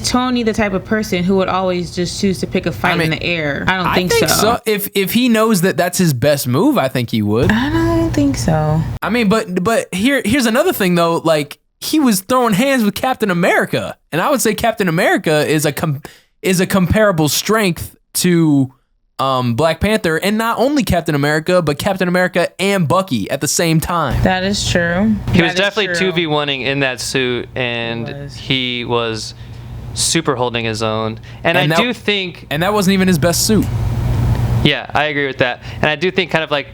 Tony the type of person who would always just choose to pick a fight in the air? I don't think so. If he knows that that's his best move, I think he would. I don't think so. I mean, but here's another thing though. Like, he was throwing hands with Captain America, and I would say Captain America is a comparable strength to Black Panther, and not only Captain America, but Captain America and Bucky at the same time. That is true. He was definitely 2v1ing in that suit, and he was super holding his own. And I do think... And that wasn't even his best suit. Yeah, I agree with that. And I do think, kind of like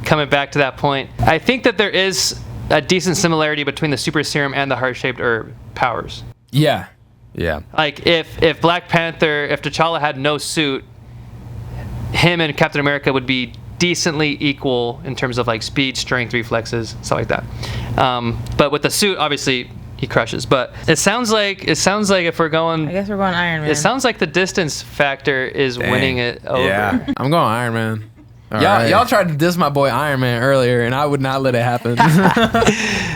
coming back to that point, I think that there is a decent similarity between the super serum and the heart-shaped herb powers. Yeah. Yeah. Like, if Black Panther, if T'Challa had no suit, him and Captain America would be decently equal in terms of like speed, strength, reflexes, stuff like that. But with the suit, obviously, he crushes. But it sounds like if we're going, I guess we're going Iron Man. it sounds like the distance factor is winning it over. Yeah. I'm going Iron Man. right. Y'all tried to diss my boy Iron Man earlier, and I would not let it happen.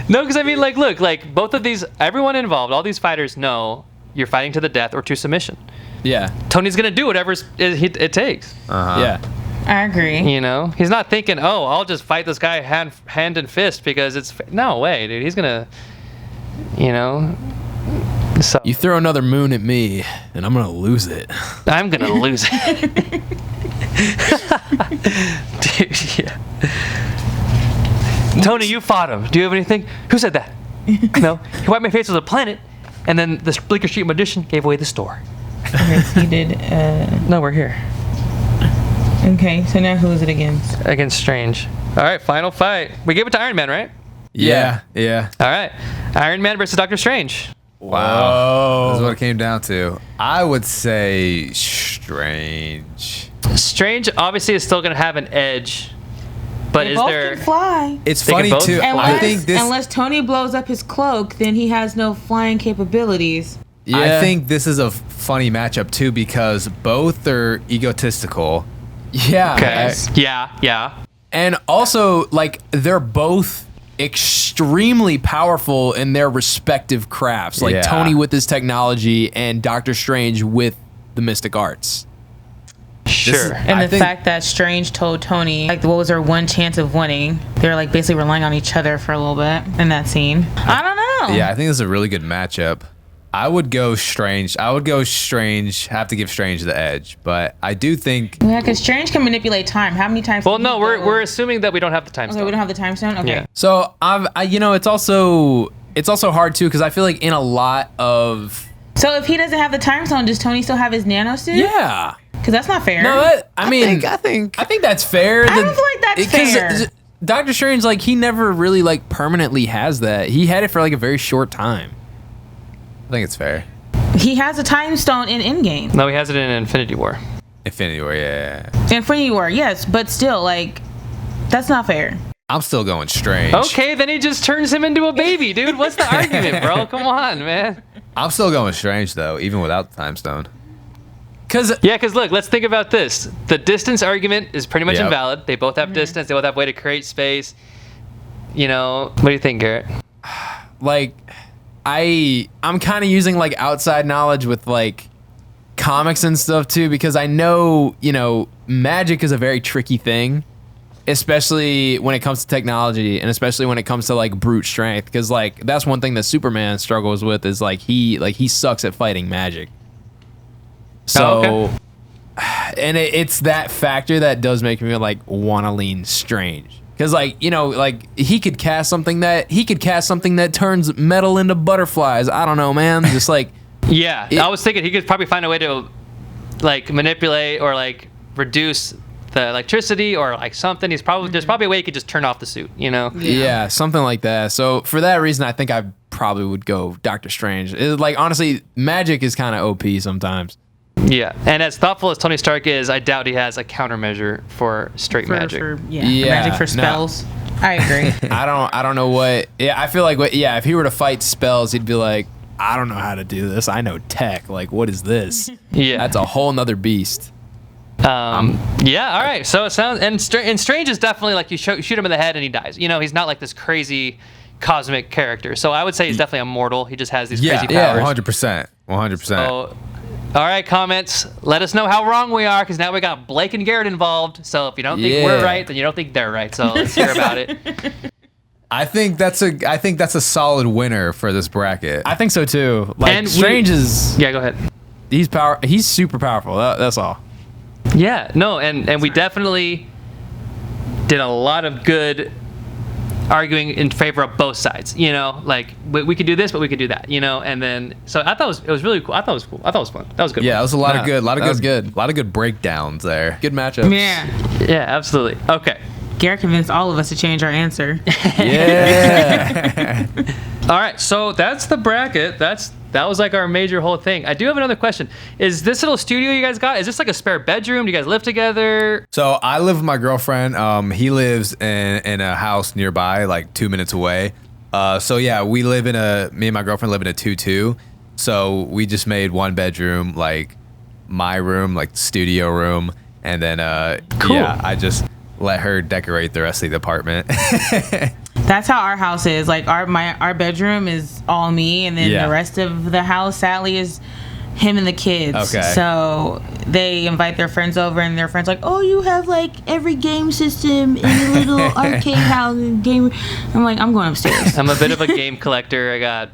No, because I mean, like, look, like both of these, everyone involved, all these fighters know you're fighting to the death or to submission. Yeah. Tony's gonna do whatever it takes. Yeah. I agree. You know, he's not thinking, oh, I'll just fight this guy hand and fist because it's no way, dude. He's gonna, you know. So You throw another moon at me, and I'm gonna lose it. I'm gonna lose it. Dude, yeah. Tony, you fought him. Do you have anything? Who said that? No. He wiped my face with a planet, and then the Bleecker Street magician gave away the store. Okay, so you did. No, we're here. Okay, so now who is it against? Against Strange. All right, final fight. We gave it to Iron Man, right? Yeah. Yeah. All right. Iron Man versus Doctor Strange. Wow. That's what it came down to. I would say Strange. Strange obviously is still going to have an edge But They is both there? can fly. It's They can funny both too. fly. I think this. Unless Tony blows up his cloak, then he has no flying capabilities. I think this is a funny matchup too because both are egotistical. Yeah. Okay. Yeah. And also, like, they're both extremely powerful in their respective crafts. Like Yeah. Tony with his technology and Doctor Strange with the mystic arts. Sure. And I the think- fact that Strange told Tony, like, what was their one chance of winning? They're, like, basically relying on each other for a little bit in that scene. I don't know. Yeah, I think this is a really good matchup. I would go Strange. Have to give Strange the edge, but I do think Yeah, because Strange can manipulate time. How many times? Well, can no, he we're go? we're assuming that we don't have the time Okay, stone. we don't have the time stone. Okay. Yeah. So it's also hard too because I feel like in a lot of So if he doesn't have the time stone, does Tony still have his nano suit? yeah. Because that's not fair. No, I think that's fair. I don't feel like that's fair. Doctor Strange, like, he never really like permanently has that. He had it for like a very short time. I think it's fair. He has a time stone in Endgame. No, he has it in Infinity War. Infinity War, yeah. Infinity War, yes, but still, like, that's not fair. I'm still going Strange. Okay, then he just turns him into a baby, dude. What's the argument, bro? Come on, man. I'm still going Strange though, even without the time stone. Yeah, because look, let's think about this. The distance argument is pretty much Yep. invalid. They both have distance. They both have way to create space. You know, what do you think, Garrett? Like, I'm kind of using like outside knowledge with like comics and stuff too because I know, magic is a very tricky thing, especially when it comes to technology and especially when it comes to like brute strength because like that's one thing that Superman struggles with is like he sucks at fighting magic. So okay. and it's that factor that does make me like want to lean Strange. Cause like he could cast something that turns metal into butterflies. I don't know, man. Just like Yeah, I was thinking he could probably find a way to like manipulate or like reduce the electricity or like something. There's probably a way he could just turn off the suit, yeah, something like that. So for that reason, I think I probably would go Doctor Strange. Like honestly, magic is kind of OP sometimes. Yeah, and as thoughtful as Tony Stark is, I doubt he has a countermeasure for straight magic. For Yeah, magic for no. spells. I agree. I don't know what. Yeah, I feel like if he were to fight spells, he'd be like, I don't know how to do this. I know tech. Like, what is this? Yeah, That's a whole nother beast. Yeah, all right. So it sounds and Strange is definitely like you shoot him in the head and he dies. He's not like this crazy cosmic character. So I would say he's definitely immortal. He just has these crazy powers. 100%. 100%. So, all right, comments. Let us know how wrong we are because now we got Blake and Garrett involved. So if you don't think we're right, then you don't think they're right. So let's hear about it. I think that's a solid winner for this bracket. I think so too. Like And Strange is Yeah, go ahead. He's super powerful. That's all. Yeah, no, and we definitely did a lot of good arguing in favor of both sides. Like we could do this, but we could do that. And then so I thought it was really cool. I thought it was cool. I thought it was fun. That was good. Yeah, that was a lot of Yeah, good. that was good. A lot of good breakdowns there. Good matchups. Yeah. Yeah, absolutely. Okay. Garrett convinced all of us to change our answer. Yeah. All right, so that's the bracket. That was like our major whole thing. I do have another question. Is this little studio you guys got? Is this like a spare bedroom? Do you guys live together? So I live with my girlfriend. He lives in a house nearby, like 2 minutes away. So yeah, me and my girlfriend live in a 2-2. So we just made one bedroom, like my room, like studio room, and then Cool. yeah, I just let her decorate the rest of the apartment. That's how our house is. Like our bedroom is all me, and then Yeah. the rest of the house, sadly, is him and the kids. Okay. So they invite their friends over, and their friends like, "Oh, you have like every game system in a little arcade house and game." I'm like, I'm going upstairs. I'm a bit of a game collector. I got,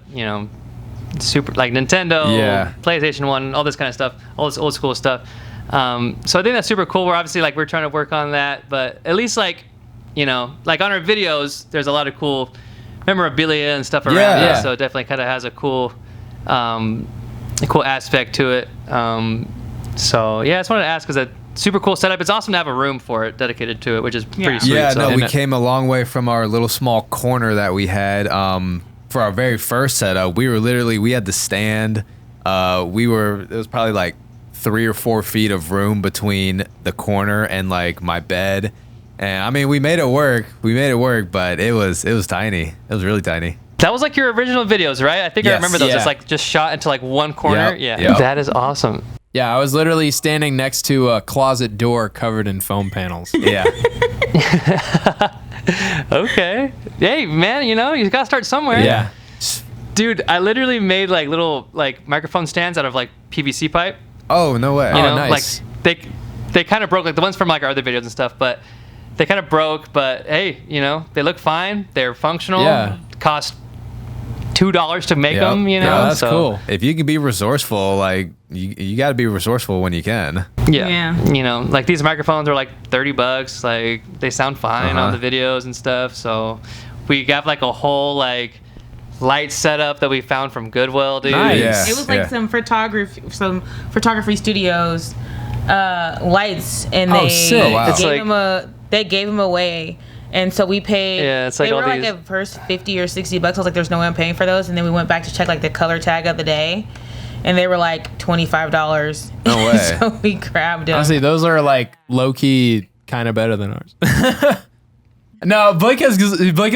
super like Nintendo, Yeah. PlayStation 1, all this kind of stuff, all this old school stuff. So I think that's super cool. We're obviously we're trying to work on that, but at least like on our videos, there's a lot of cool memorabilia and stuff around Yeah. it. So it definitely kind of has a cool aspect to it. So yeah, I just wanted to ask because a super cool setup. It's awesome to have a room for it dedicated to it, which is pretty sweet. Yeah, so. no, we came a long way from our little small corner that we had. For our very first setup, we had the stand. It was probably like 3 or 4 feet of room between the corner and like my bed. And I mean, we made it work. But it was tiny. It was really tiny. That was like your original videos, right? I think I Yes. remember those. Yeah. It's like just shot into like one corner. Yep. Yeah. Yep. That is awesome. Yeah, I was literally standing next to a closet door covered in foam panels. Yeah. Okay. Hey, man, you gotta start somewhere. Yeah. Dude, I literally made like little like microphone stands out of like PVC pipe. Oh, no way. You know, nice. like they kind of broke, like the ones from like our other videos and stuff, but they kind of broke. But hey, they look fine. They're functional. Yeah. Cost $2 to make Yep. them. Yeah, that's so, cool. If you can be resourceful, like you got to be resourceful when you can. Yeah. Yeah. Like these microphones are like $30. Like they sound fine on the videos and stuff. So we got like a whole like light setup that we found from Goodwill, dude. Nice. Yeah. It was like some photography studios lights, and Oh, they sick. Oh, wow. gave them away. And so we paid. Yeah, it's like they all were like these- at first $50 or $60. I was like, "There's no way I'm paying for those." And then we went back to check like the color tag of the day, and they were like $25. No way. So we grabbed them. Honestly, those are like low key kind of better than ours. No, Blake has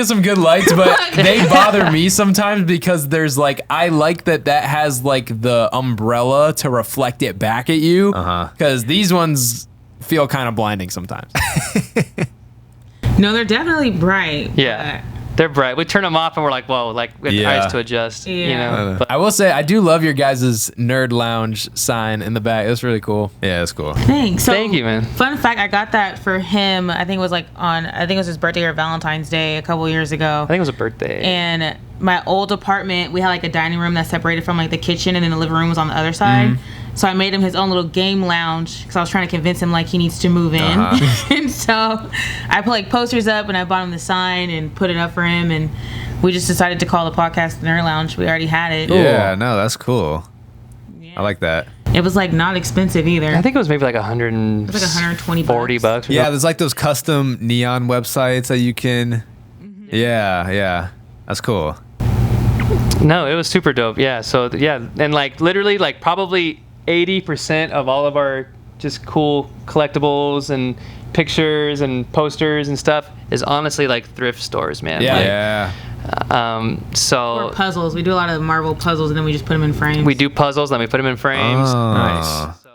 some good lights, but they bother me sometimes because there's like I like that has like the umbrella to reflect it back at you. Because these ones feel kind of blinding sometimes. No, they're definitely bright. Yeah. They're bright. We turn them off and we're like, whoa, like we have Yeah. eyes to adjust. Yeah. But I will say I do love your guys' nerd lounge sign in the back. That's really cool. Yeah, that's cool. Thanks. So, Thank you, man. Fun fact, I got that for him. I think it was his birthday or Valentine's Day a couple years ago. I think it was a birthday. And my old apartment, we had like a dining room that separated from like the kitchen, and then the living room was on the other side. So I made him his own little game lounge because I was trying to convince him like he needs to move in. And so I put like posters up, and I bought him the sign and put it up for him, and we just decided to call the podcast the Nerd Lounge. We already had it. Yeah, no, that's cool. Yeah. I like that. It was like not expensive either. I think it was maybe like $140 It was like $120 bucks. Or Yeah, something. there's like those custom neon websites that you can. Yeah, that's cool. No, it was super dope. Yeah. So yeah, and like literally like probably 80% of all of our just cool collectibles and pictures and posters and stuff is honestly like thrift stores, man. Yeah. Like, Yeah. so Or puzzles. We do a lot of Marvel puzzles, and then we just put them in frames. we do puzzles, then we put them in frames. Oh. Nice. So,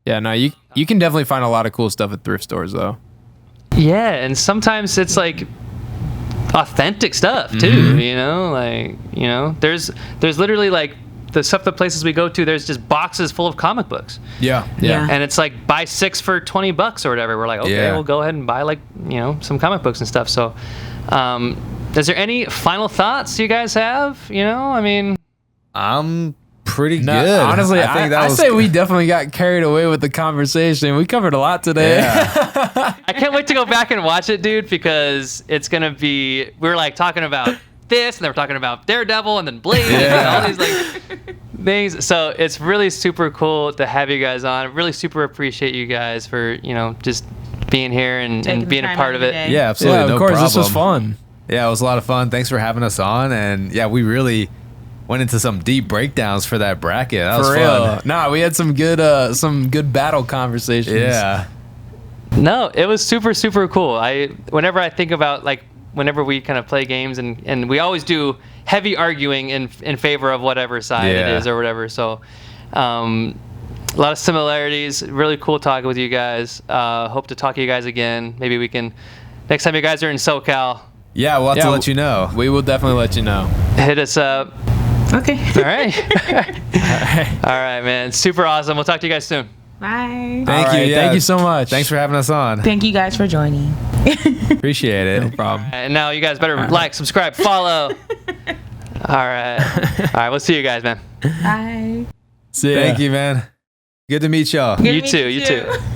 Yeah, no, you can definitely find a lot of cool stuff at thrift stores though. yeah, and sometimes it's like authentic stuff too. There's literally like the stuff, the places we go to, there's just boxes full of comic books, Yeah. Yeah. and it's like buy 6 for $20 or whatever. We're like, okay, Yeah. we'll go ahead and buy like some comic books and stuff. So is there any final thoughts you guys have? I'm pretty No, good. honestly, I think that I was say we definitely got carried away with the conversation. We covered a lot today. Yeah. I can't wait to go back and watch it, dude, because it's gonna be, we're like talking about this, and then we're talking about Daredevil, and then Blade, and all these like things. So it's really super cool to have you guys on. I really super appreciate you guys for just being here and Taking being the a time part out of of it. your day. Yeah, absolutely. Yeah, no of course, problem. this was fun. Yeah, it was a lot of fun. Thanks for having us on. And yeah, we really went into some deep breakdowns for that bracket. That was For real. fun. Nah, we had some good battle conversations. Yeah. No, it was super, super cool. Whenever I think about like whenever we kind of play games and we always do heavy arguing in favor of whatever side it Yeah. is or whatever. So a lot of similarities. Really cool talking with you guys. Hope to talk to you guys again. Maybe we can, next time you guys are in SoCal, Yeah, we'll have Yeah, to let you know. We will definitely let you know. hit us up. Okay. All right. All right, man. Super awesome. We'll talk to you guys soon. Bye. Thank All you. right, Yeah. Thank you so much. Thanks for having us on. Thank you guys for joining. Appreciate it. No problem. And now you guys better like, subscribe, follow. All right. All right. We'll see you guys, man. Bye. See ya. Thank you, man. Good to meet y'all. Good to You meet too. You too.